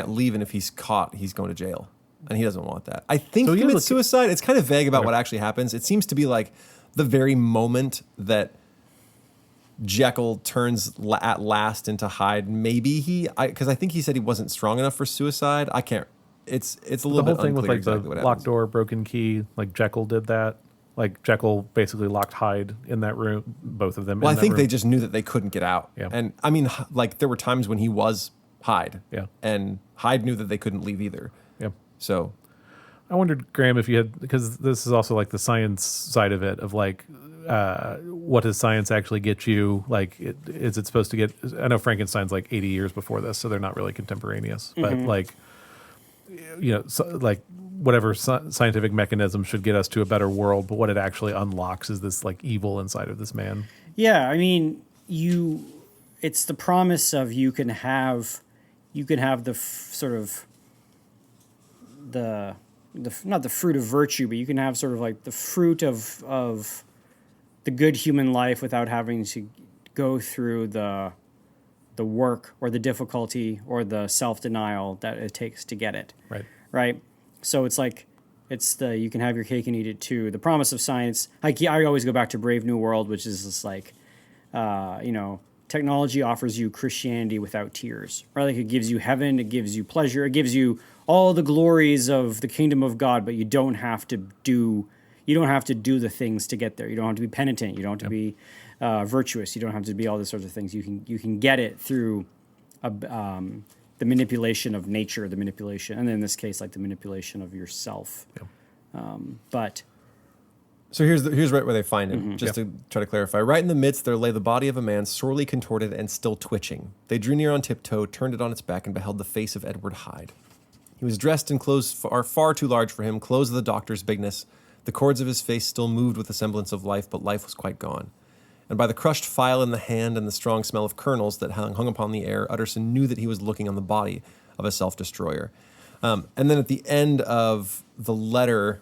leave, and if he's caught, he's going to jail. And he doesn't want that. I think he commits suicide. It's kind of vague about what actually happens. It seems to be like the very moment that Jekyll turns at last into Hyde. Maybe because I think he said he wasn't strong enough for suicide. I can't. It's a little The bit whole thing with unclear like exactly the what locked happens. door, broken key, like Jekyll did that. Like Jekyll basically locked Hyde in that room, both of them. Well, in I think that they room. just knew that they couldn't get out. Yeah. And I mean, like there were times when he was Hyde. Yeah. And Hyde knew that they couldn't leave either. Yeah. So I wondered, Graham, if you had, because this is also like the science side of it, of like, what does science actually get you? Like, is it supposed to get? I know Frankenstein's like 80 years before this, so they're not really contemporaneous. But like, like whatever scientific mechanism should get us to a better world, but what it actually unlocks is this like evil inside of this man. Yeah, I mean, it's the promise of you can have the sort of the not the fruit of virtue, but you can have sort of like the fruit of the good human life without having to go through the work or the difficulty or the self-denial that it takes to get it. Right. So it's like you can have your cake and eat it too. The promise of science. I always go back to Brave New World, which is just like, technology offers you Christianity without tears, right? Like it gives you heaven, it gives you pleasure, it gives you all the glories of the kingdom of God, but you don't have to do the things to get there. You don't have to be penitent. You don't have to be virtuous. You don't have to be all these sorts of things. You can get it through the manipulation of nature, and then in this case, like the manipulation of yourself. Yeah. But So here's right where they find him, just to try to clarify. Right in the midst there lay the body of a man, sorely contorted and still twitching. They drew near on tiptoe, turned it on its back, and beheld the face of Edward Hyde. He was dressed in clothes far too large for him, clothes of the doctor's bigness. The cords of his face still moved with a semblance of life, but life was quite gone. And by the crushed file in the hand and the strong smell of kernels that hung upon the air, Utterson knew that he was looking on the body of a self-destroyer. And then at the end of the letter,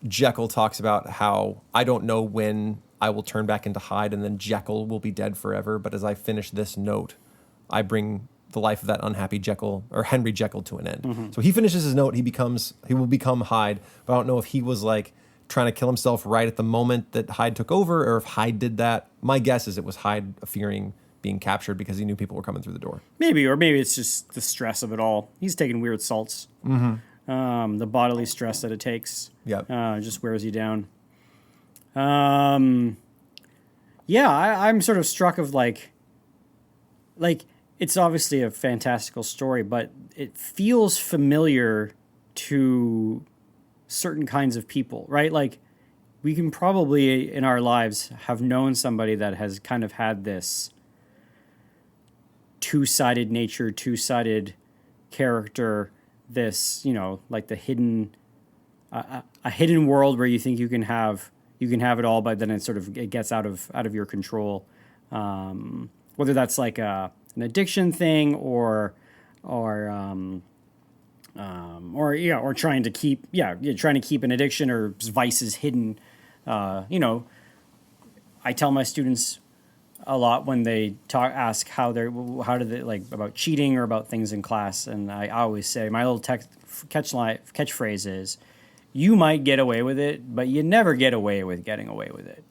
Jekyll talks about how I don't know when I will turn back into Hyde, and then Jekyll will be dead forever. But as I finish this note, I bring the life of that unhappy Jekyll, or Henry Jekyll, to an end. So he finishes his note. He will become Hyde. But I don't know if he was like trying to kill himself right at the moment that Hyde took over, or if Hyde did that. My guess is it was Hyde fearing being captured because he knew people were coming through the door. maybe it's just the stress of it all. He's taking weird salts. The bodily stress that it takes. Yep. Just wears you down. Yeah, I'm sort of struck of like it's obviously a fantastical story, but it feels familiar to certain kinds of people, right? Like we can probably in our lives have known somebody that has kind of had this two-sided nature, two-sided character, this, like the hidden, a hidden world where you think you can have it all, but then it gets out of your control. Whether that's like an addiction thing or trying to keep an addiction or vices hidden. I tell my students a lot when they ask how do they like about cheating or about things in class, and I always say my little catchphrase is, "You might get away with it, but you never get away with getting away with it."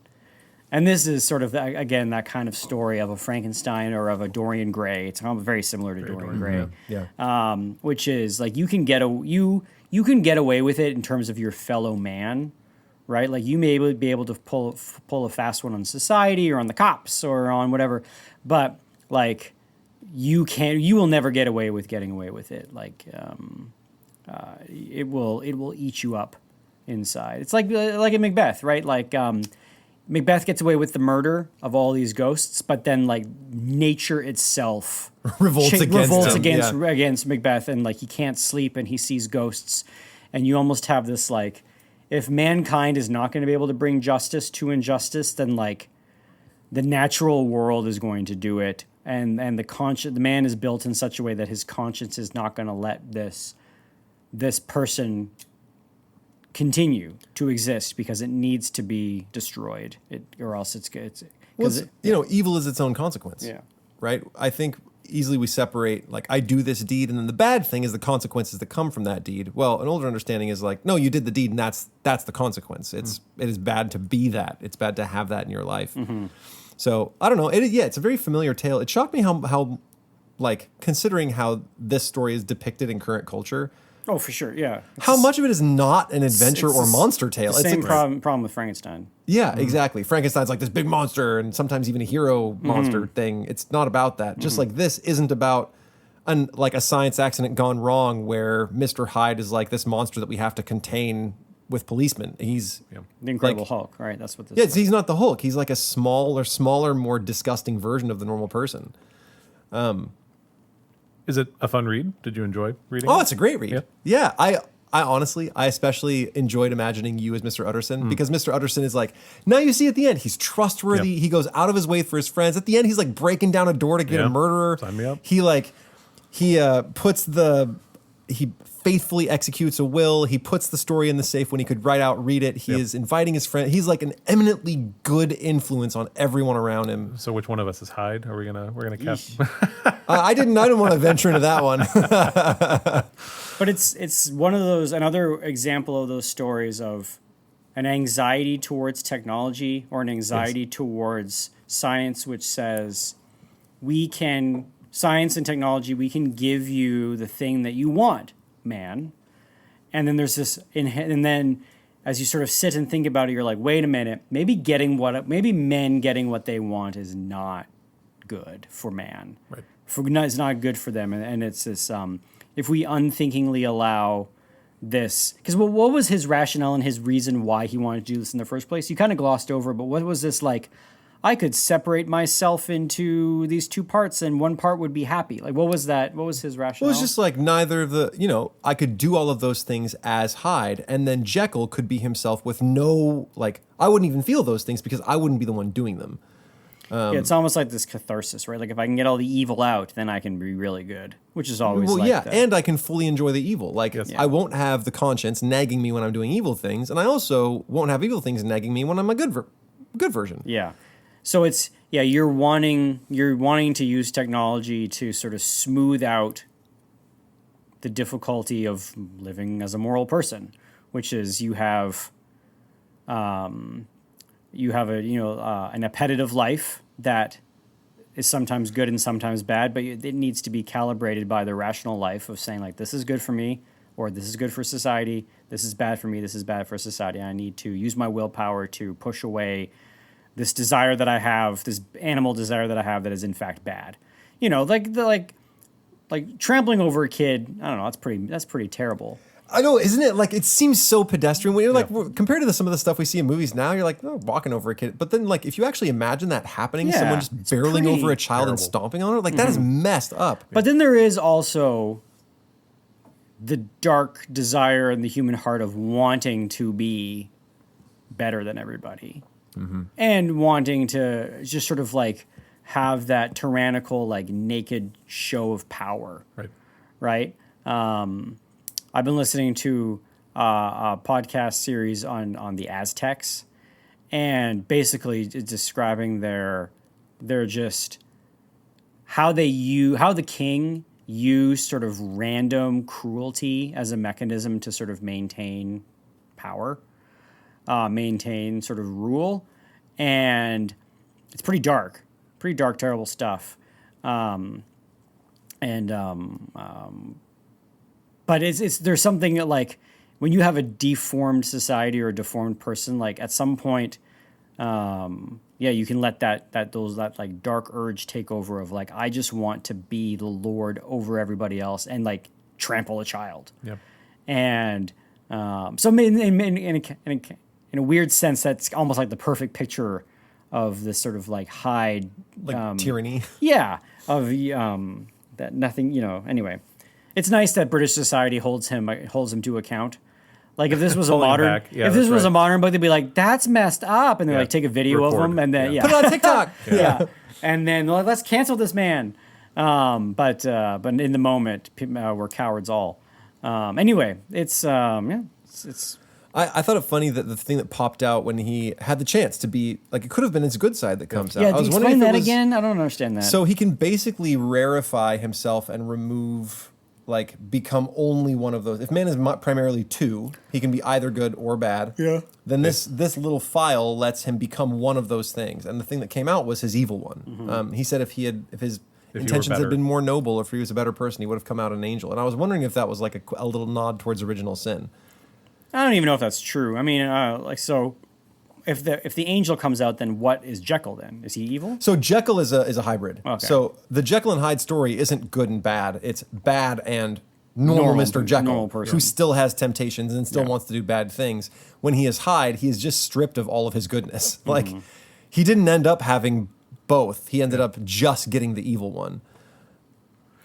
And this is sort of again that kind of story of a Frankenstein or of a Dorian Gray. It's very similar to Dorian Gray, Yeah. which is like you can get away with it in terms of your fellow man. Right, like you may be able to pull a fast one on society or on the cops or on whatever, but like you will never get away with getting away with it. Like it will eat you up inside. It's like in Macbeth, right? Like Macbeth gets away with the murder of all these ghosts, but then like nature itself Revolts against Macbeth, and like he can't sleep and he sees ghosts, and you almost have this like, if mankind is not going to be able to bring justice to injustice, then like the natural world is going to do it, and the man is built in such a way that his conscience is not going to let this person continue to exist because it needs to be destroyed, or else it's evil is its own consequence. Yeah. Right. I think easily we separate, like, I do this deed, and then the bad thing is the consequences that come from that deed. Well, an older understanding is like, no, you did the deed, and that's the consequence. It is bad to be that. It's bad to have that in your life. So I don't know. It's a very familiar tale. It shocked me how like considering how this story is depicted in current culture. Oh, for sure, yeah. How much of it is not an adventure or monster tale? The same problem with Frankenstein. Yeah, exactly. Frankenstein's like this big monster and sometimes even a hero monster thing. It's not about that. Just like this isn't about like a science accident gone wrong where Mr. Hyde is like this monster that we have to contain with policemen. He's the Incredible Hulk, right? That's what this is. He's not the Hulk. He's like a smaller, more disgusting version of the normal person. Is it a fun read? Did you enjoy reading Oh, it? it's a great read. Yeah, I honestly, I especially enjoyed imagining you as Mr. Utterson because Mr. Utterson is like, now you see at the end, he's trustworthy. He goes out of his way for his friends. At the end, he's like breaking down a door to get a murderer. Sign me up. He faithfully executes a will. He puts the story in the safe when he could read it. He is inviting his friend. He's like an eminently good influence on everyone around him. So which one of us is Hyde? We're gonna cast. I didn't want to venture into that one. But it's one of those, another example of those stories of an anxiety towards technology or an anxiety towards science, which says science and technology, we can give you the thing that you want, man. And then there's this, and then as you sort of sit and think about it, you're like, wait a minute, maybe men getting what they want is not good for man. Right. It's not good for them. And it's this, if we unthinkingly allow this, because what was his rationale and his reason why he wanted to do this in the first place? You kind of glossed over, but what was this like? I could separate myself into these two parts and one part would be happy. Like, what was that? What was his rationale? Well, it's just like neither of the, I could do all of those things as Hyde, and then Jekyll could be himself with no, like, I wouldn't even feel those things because I wouldn't be the one doing them. It's almost like this catharsis, right? Like, if I can get all the evil out, then I can be really good, which is always that. And I can fully enjoy the evil. Like, I won't have the conscience nagging me when I'm doing evil things, and I also won't have evil things nagging me when I'm a good version. Yeah. So it's you're wanting to use technology to sort of smooth out the difficulty of living as a moral person, which is you have an appetitive life that is sometimes good and sometimes bad, but it needs to be calibrated by the rational life of saying like, this is good for me, or this is good for society, this is bad for me, this is bad for society. I need to use my willpower to push away this desire that I have, this animal desire that I have that is in fact bad. Like trampling over a kid, I don't know, that's pretty terrible. I know, isn't it? Like, it seems so pedestrian. When you're like, compared to some of the stuff we see in movies now, you're like, walking over a kid. But then, like, if you actually imagine that happening, someone just barreling over a child and stomping on it, like, that is messed up. But then there is also the dark desire in the human heart of wanting to be better than everybody. And wanting to just sort of like have that tyrannical, like naked show of power. Right? I've been listening to a podcast series on the Aztecs, and basically describing their just how the king used sort of random cruelty as a mechanism to sort of maintain power. Maintain sort of rule, and it's pretty dark, terrible stuff. But it's there's something like when you have a deformed society or a deformed person, like at some point, you can let that like dark urge take over of like, I just want to be the lord over everybody else and like trample a child. Yep. And so in a weird sense, that's almost like the perfect picture of this sort of like Hyde, like tyranny. Yeah, of that nothing. Anyway, it's nice that British society holds him to account. Like if this was a modern, a modern book, they'd be like, "That's messed up," and they like take a video of him and then put it on TikTok. And then let's cancel this man. But in the moment, we're cowards all. Anyway, it's. I thought it funny that the thing that popped out when he had the chance to be, like, it could have been his good side that comes out. Yeah, explain that again? I don't understand that. So he can basically rarefy himself and remove like become only one of those. If man is primarily two, he can be either good or bad. Yeah. Then this little file lets him become one of those things. And the thing that came out was his evil one. He said if his intentions had been more noble, or if he was a better person, he would have come out an angel. And I was wondering if that was like a little nod towards original sin. I don't even know if that's true. I mean, so if the angel comes out, then what is Jekyll then? Is he evil? So Jekyll is a hybrid. Okay. So the Jekyll and Hyde story isn't good and bad. It's bad and normal Mr. Jekyll, who still has temptations and still wants to do bad things. When he is Hyde, he is just stripped of all of his goodness. Like, he didn't end up having both. He ended up just getting the evil one.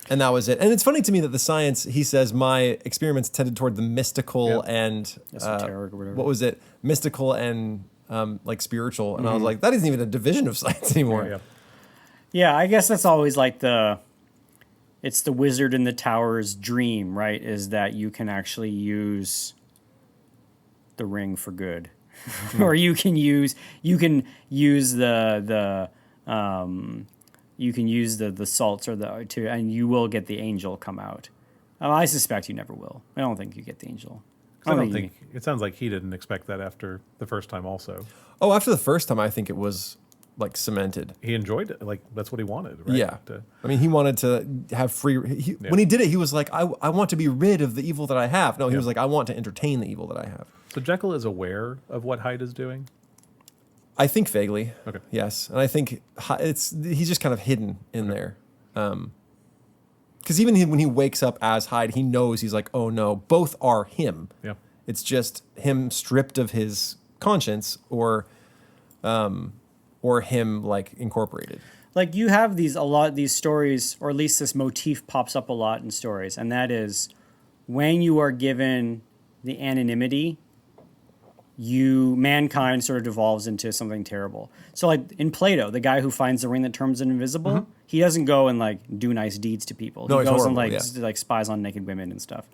And that was it. And it's funny to me that the science, he says, my experiments tended toward the mystical and... esoteric or whatever. What was it? Mystical and like spiritual. And I was like, that isn't even a division of science anymore. Yeah, I guess that's always like it's the wizard in the tower's dream, right? Is that you can actually use the ring for good. Or you can use the salts and you will get the angel come out. I suspect you never will. I don't think you get the angel. I don't think it sounds like he didn't expect that after the first time also. Oh, after the first time, I think it was like cemented. He enjoyed it. Like, that's what he wanted, right? Yeah. I mean, he wanted to have free... When he did it, he was like, I want to be rid of the evil that I have. No, he was like, I want to entertain the evil that I have. So Jekyll is aware of what Hyde is doing? I think vaguely. Okay. Yes. And I think he's just kind of hidden in there. Because even when he wakes up as Hyde, he knows, he's like, oh no, both are him. Yeah. It's just him stripped of his conscience or him like incorporated. Like you have these stories, or at least this motif pops up a lot in stories, and that is when you are given the anonymity, mankind sort of devolves into something terrible. So like in Plato, the guy who finds the ring that turns invisible, he doesn't go and like do nice deeds to people. No, he goes horrible, and like spies on naked women and stuff.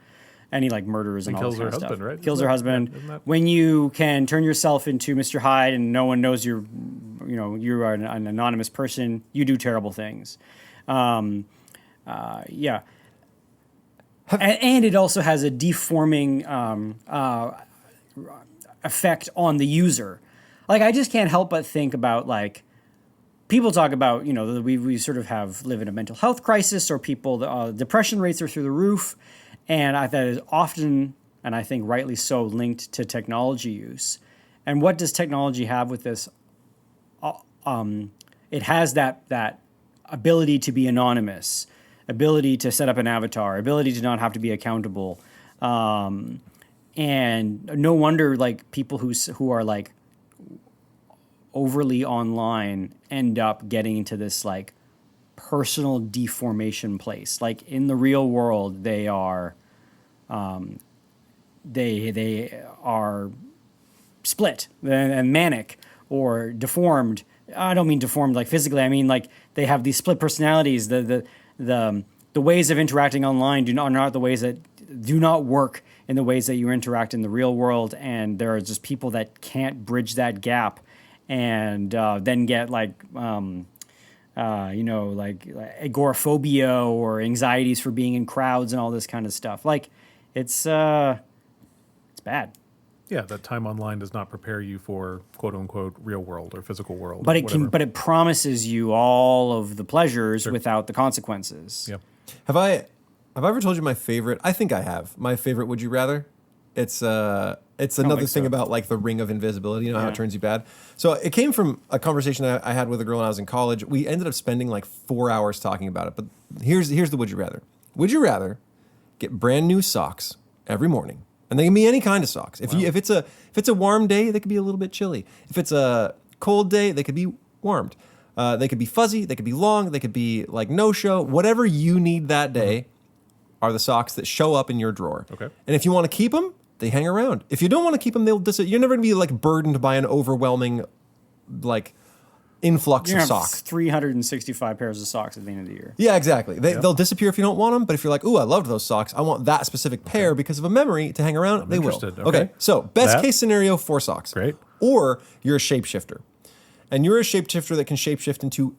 And he like murders and all kills this kind her of husband, stuff. right? Kills her husband. When you can turn yourself into Mr. Hyde and no one knows you are an anonymous person, you do terrible things. And it also has a deforming effect on the user. Like I just can't help but think about like people talk about we sort of live in a mental health crisis, or people depression rates are through the roof. And that is often, and I think rightly so, linked to technology use. And what does technology have with this? It has that ability to be anonymous, ability to set up an avatar, ability to not have to be accountable. And no wonder like people who are like overly online end up getting into this like personal deformation place. Like in the real world, they are split and manic or deformed. I don't mean deformed like physically. I mean like they have these split personalities. The ways of interacting online are not the ways that do not work in the ways that you interact in the real world. And there are just people that can't bridge that gap, and then get like agoraphobia or anxieties for being in crowds and all this kind of stuff. Like it's bad. Yeah, that time online does not prepare you for quote unquote real world or physical world. But it promises you all of the pleasures without the consequences. Yep. Have I ever told you my favorite? I think I have. My favorite Would You Rather? It's another thing about like the ring of invisibility, how it turns you bad. So it came from a conversation I had with a girl when I was in college. We ended up spending like 4 hours talking about it. But here's the Would You Rather. Would you rather get brand new socks every morning? And they can be any kind of socks. If it's a warm day, they could be a little bit chilly. If it's a cold day, they could be warmed. They could be fuzzy, they could be long, they could be like no show. Whatever you need that day are the socks that show up in your drawer. Okay. And if you want to keep them, they hang around. If you don't want to keep them, they'll disappear. You're never going to be like burdened by an overwhelming like influx of socks. 365 pairs of socks at the end of the year. Yeah, exactly. They'll disappear if you don't want them, but if you're like, ooh, I loved those socks, I want that specific pair because of a memory to hang around, they will. Okay, so best case scenario, 4 socks. Great. Or you're a shapeshifter. And you're a shapeshifter that can shapeshift into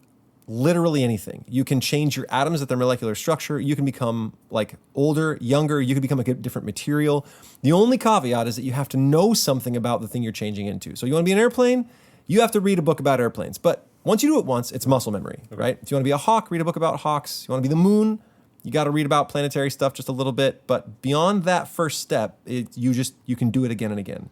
Literally anything. You can change your atoms at their molecular structure. You can become like older, younger. You can become a different material. The only caveat is that you have to know something about the thing you're changing into. So you want to be an airplane, you have to read a book about airplanes. But once you do it once, it's muscle memory, right? If you want to be a hawk, read a book about hawks. You want to be the moon, you got to read about planetary stuff just a little bit. But beyond that first step, you can do it again and again.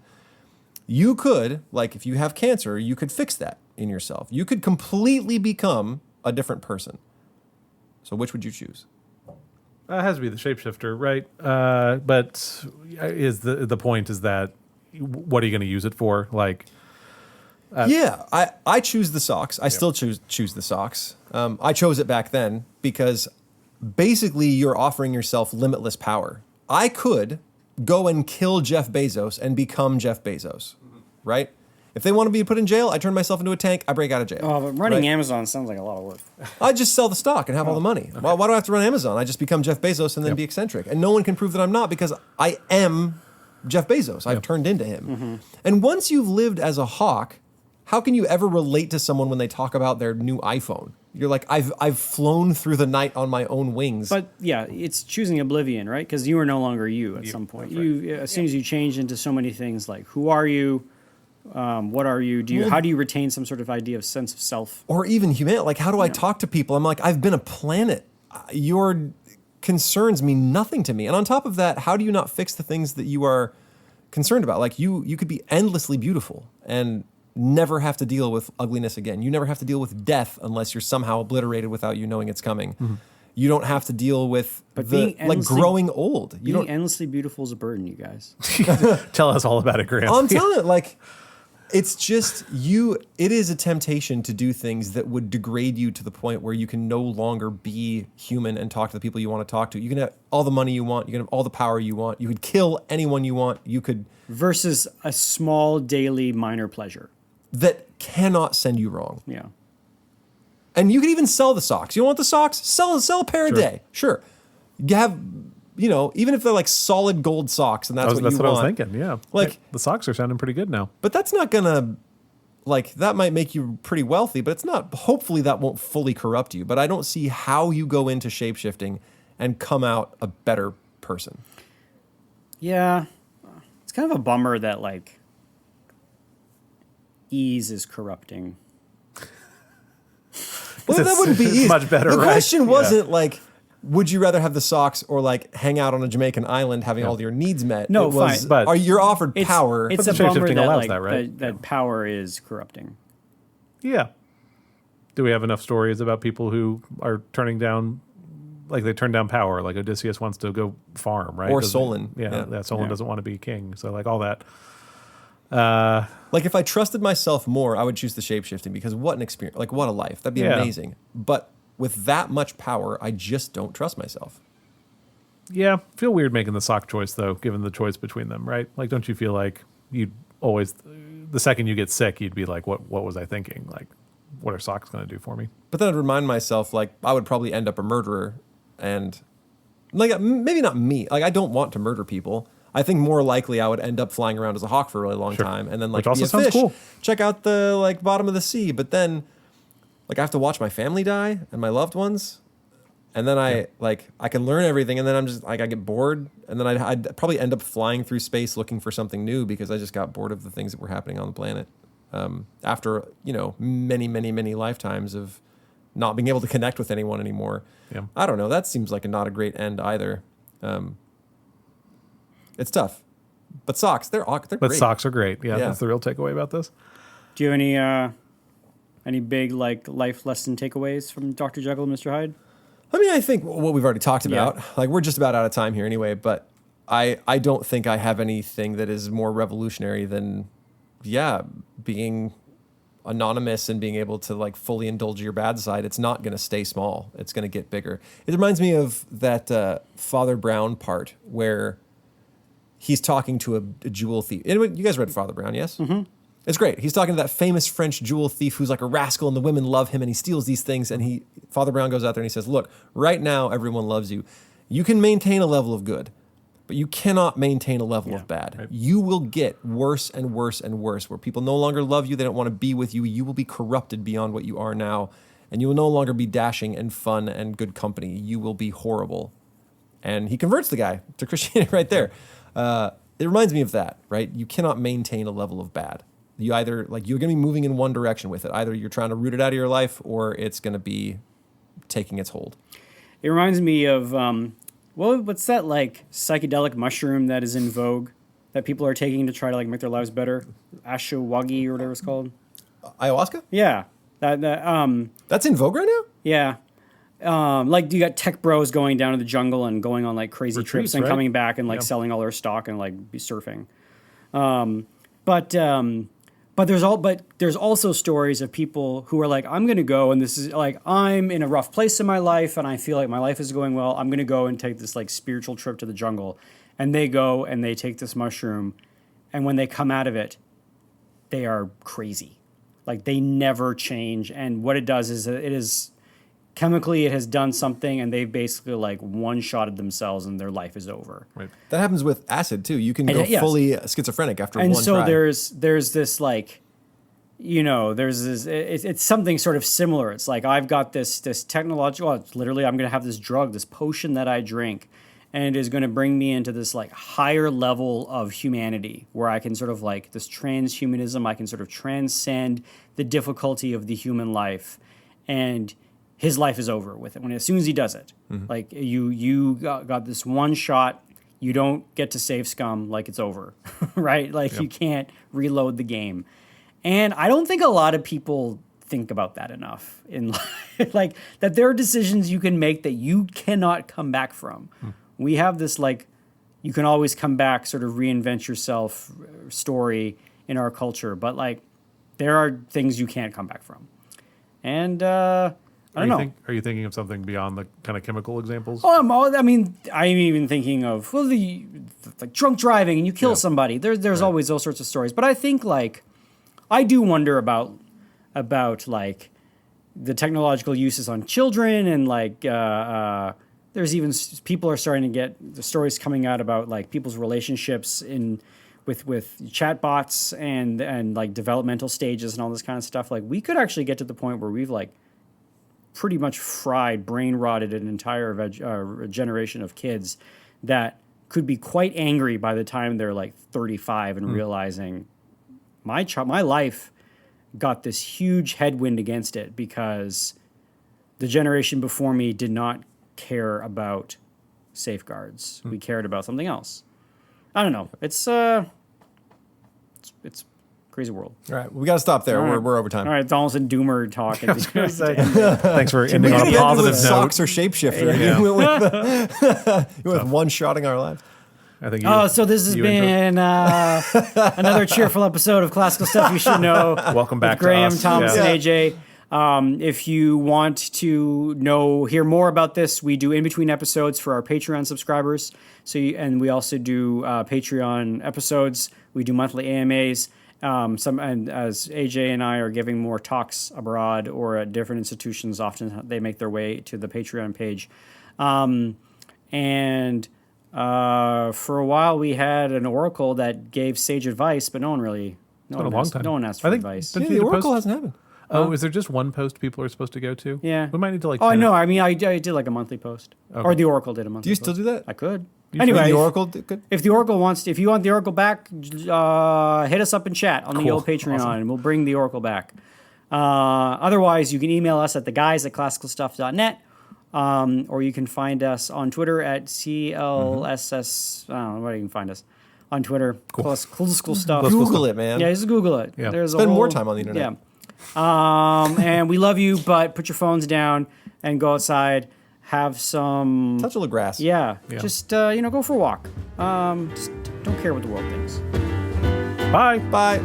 You could, like if you have cancer, you could fix that in yourself. You could completely become a different person. So which would you choose? It has to be the shapeshifter, right? But is the point is that what are you going to use it for? Like, I choose the socks. I still choose the socks. I chose it back then because basically you're offering yourself limitless power. I could go and kill Jeff Bezos and become Jeff Bezos, right? If they want to be put in jail, I turn myself into a tank, I break out of jail. Oh, but running Amazon sounds like a lot of work. I just sell the stock and have all the money. Okay. Well, why do I have to run Amazon? I just become Jeff Bezos and then be eccentric. And no one can prove that I'm not because I am Jeff Bezos. I've turned into him. Mm-hmm. And once you've lived as a hawk, how can you ever relate to someone when they talk about their new iPhone? You're like, I've flown through the night on my own wings. But yeah, it's choosing oblivion, right? Because you are no longer you at some point. Right. As soon as you change into so many things, like who are you? What are you? How do you retain some sort of idea of sense of self? Or even humanity. Like, how do I talk to people? I'm like, I've been a planet. Your concerns mean nothing to me. And on top of that, how do you not fix the things that you are concerned about? Like you could be endlessly beautiful and never have to deal with ugliness again. You never have to deal with death unless you're somehow obliterated without you knowing it's coming. Mm-hmm. You don't have to deal with growing old. Being endlessly beautiful is a burden, you guys. Tell us all about it, Graham. I'm telling it, like, it's just it is a temptation to do things that would degrade you to the point where you can no longer be human and talk to the people you want to talk to. You can have all the money you want. You can have all the power you want. You could kill anyone you want. You could... Versus a small daily minor pleasure. That cannot send you wrong. Yeah. And you can even sell the socks. You want the socks? Sell a pair a day. Sure. You have, even if they're like solid gold socks and that's what you want. That's what I was thinking, yeah. Like, the socks are sounding pretty good now. But that's not going to, that might make you pretty wealthy, but it's not, hopefully that won't fully corrupt you. But I don't see how you go into shapeshifting and come out a better person. Yeah. It's kind of a bummer that, ease is corrupting. Well, that wouldn't be easy. Much better, the right? question wasn't would you rather have the socks or hang out on a Jamaican island having all your needs met? No, it was, fine. But you're offered power. It's but a bummer shapeshifting that, allows that, right? that power is corrupting. Yeah. Do we have enough stories about people who are turning down, they turn down power? Like Odysseus wants to go farm, right? Or Solon. Solon doesn't want to be king. So all that. If I trusted myself more, I would choose the shapeshifting because what an experience! What a life! That'd be amazing. But with that much power, I just don't trust myself. Yeah, feel weird making the sock choice though, given the choice between them, right? Don't you feel like you'd always, the second you get sick, you'd be like, what was I thinking? What are socks going to do for me? But then I'd remind myself, I would probably end up a murderer, and maybe not me. I don't want to murder people. I think more likely I would end up flying around as a hawk for a really long time, and then Which be also a sounds fish, cool. check out the bottom of the sea. But then, I have to watch my family die and my loved ones, and then I can learn everything, and then I'm just I get bored, and then I'd probably end up flying through space looking for something new because I just got bored of the things that were happening on the planet. After many many lifetimes of not being able to connect with anyone anymore. Yeah. I don't know. That seems like not a great end either. It's tough, but socks they're But great. socks are great. Yeah, that's the real takeaway about this. Do you have any big life lesson takeaways from Dr. Jekyll and Mr. Hyde? I mean, I think what we've already talked about. We're just about out of time here anyway. But I don't think I have anything that is more revolutionary than being anonymous and being able to fully indulge your bad side. It's not going to stay small. It's going to get bigger. It reminds me of that Father Brown part where he's talking to a jewel thief. Anyway, you guys read Father Brown, yes? Mm-hmm. It's great. He's talking to that famous French jewel thief who's a rascal, and the women love him, and he steals these things. And Father Brown goes out there and he says, "Look, right now everyone loves you. You can maintain a level of good, but you cannot maintain a level of bad. Right. You will get worse and worse and worse, where people no longer love you. They don't want to be with you. You will be corrupted beyond what you are now, and you will no longer be dashing and fun and good company. You will be horrible. And he converts the guy to Christianity right there. It reminds me of that, right? You cannot maintain a level of bad. You either, like, you're going to be moving in one direction with it. Either you're trying to root it out of your life, or it's going to be taking its hold. It reminds me of, what's that, like, psychedelic mushroom that is in vogue that people are taking to try to, like, make their lives better? Ashwagandha or whatever it's called. Ayahuasca? Yeah. That's in vogue right now? Yeah. Like, you got tech bros going down to the jungle and going on, like, crazy Retreats, trips and right? coming back and, like, selling all their stock and, like, be surfing. But there's also stories of people who are like, I'm going to go, and this is like, I'm in a rough place in my life and I feel like my life is going well. I'm going to go and take this like spiritual trip to the jungle. And they go and they take this mushroom, and when they come out of it, they are crazy. Like, they never change. And what it does is chemically it has done something, and they've basically like one-shotted themselves and their life is over. Right. That happens with acid too. You can go yes. fully schizophrenic after And one so try. there's this like, there's this, it's something sort of similar. It's like, I've got this technological, it's literally, I'm going to have this drug, this potion that I drink, and it is going to bring me into this like higher level of humanity where I can sort of like this transhumanism, I can sort of transcend the difficulty of the human life, and his life is over with it as soon as he does it. Mm-hmm. Like, you got this one shot, you don't get to save scum, like, it's over, right? Like, you can't reload the game. And I don't think a lot of people think about that enough in life. Like, that there are decisions you can make that you cannot come back from. We have this, like, you can always come back, sort of reinvent yourself story in our culture. But, like, there are things you can't come back from. And I don't know. Are you thinking of something beyond the kind of chemical examples? Oh, I'm even thinking of, the like drunk driving and you kill somebody. There's always those sorts of stories. But I think, like, I do wonder about like the technological uses on children, and like there's even people are starting to get the stories coming out about like people's relationships with chatbots and like developmental stages and all this kind of stuff. Like, we could actually get to the point where we've like pretty much brain rotted an entire generation of kids that could be quite angry by the time they're like 35 and realizing my life got this huge headwind against it because the generation before me did not care about safeguards. We cared about something else. I don't know. It's crazy world. All right, we got to stop there. All right. We're over time. All right, Donaldson Doomer talk. Thanks for ending on a You ended positive with note. socks or shapeshifter. Yeah. You went with one-shotting our lives. I think. So this has been another cheerful episode of Classical Stuff You Should Know. Welcome back with Graham, to us. Thomas, Yeah. and AJ. If you want to hear more about this, we do in-between episodes for our Patreon subscribers. And we also do Patreon episodes. We do monthly AMAs. And as AJ and I are giving more talks abroad or at different institutions, often they make their way to the Patreon page. For a while we had an oracle that gave sage advice, but no one asked for advice. Yeah, the Oracle hasn't happened. Oh, is there just one post people are supposed to go to? Yeah. We might need to like. Oh, no, I mean, I did like a monthly post. Okay. Or the Oracle did a monthly Do you post. still do that? I could. Anyway, Anyway, the Oracle could. if you want the Oracle back, hit us up in chat on the old Patreon, and we'll bring the Oracle back. Otherwise, you can email us at theguys@classicalstuff.net, or you can find us on Twitter at CLSS. I don't know where you can find us on Twitter. Cool school stuff. Google it, man. Yeah, just Google it. Yeah. There's Spend more time on the internet. Yeah. And we love you, but put your phones down and go outside. Have some Touch a little grass. Yeah. Just go for a walk. Just don't care what the world thinks. Bye. Bye.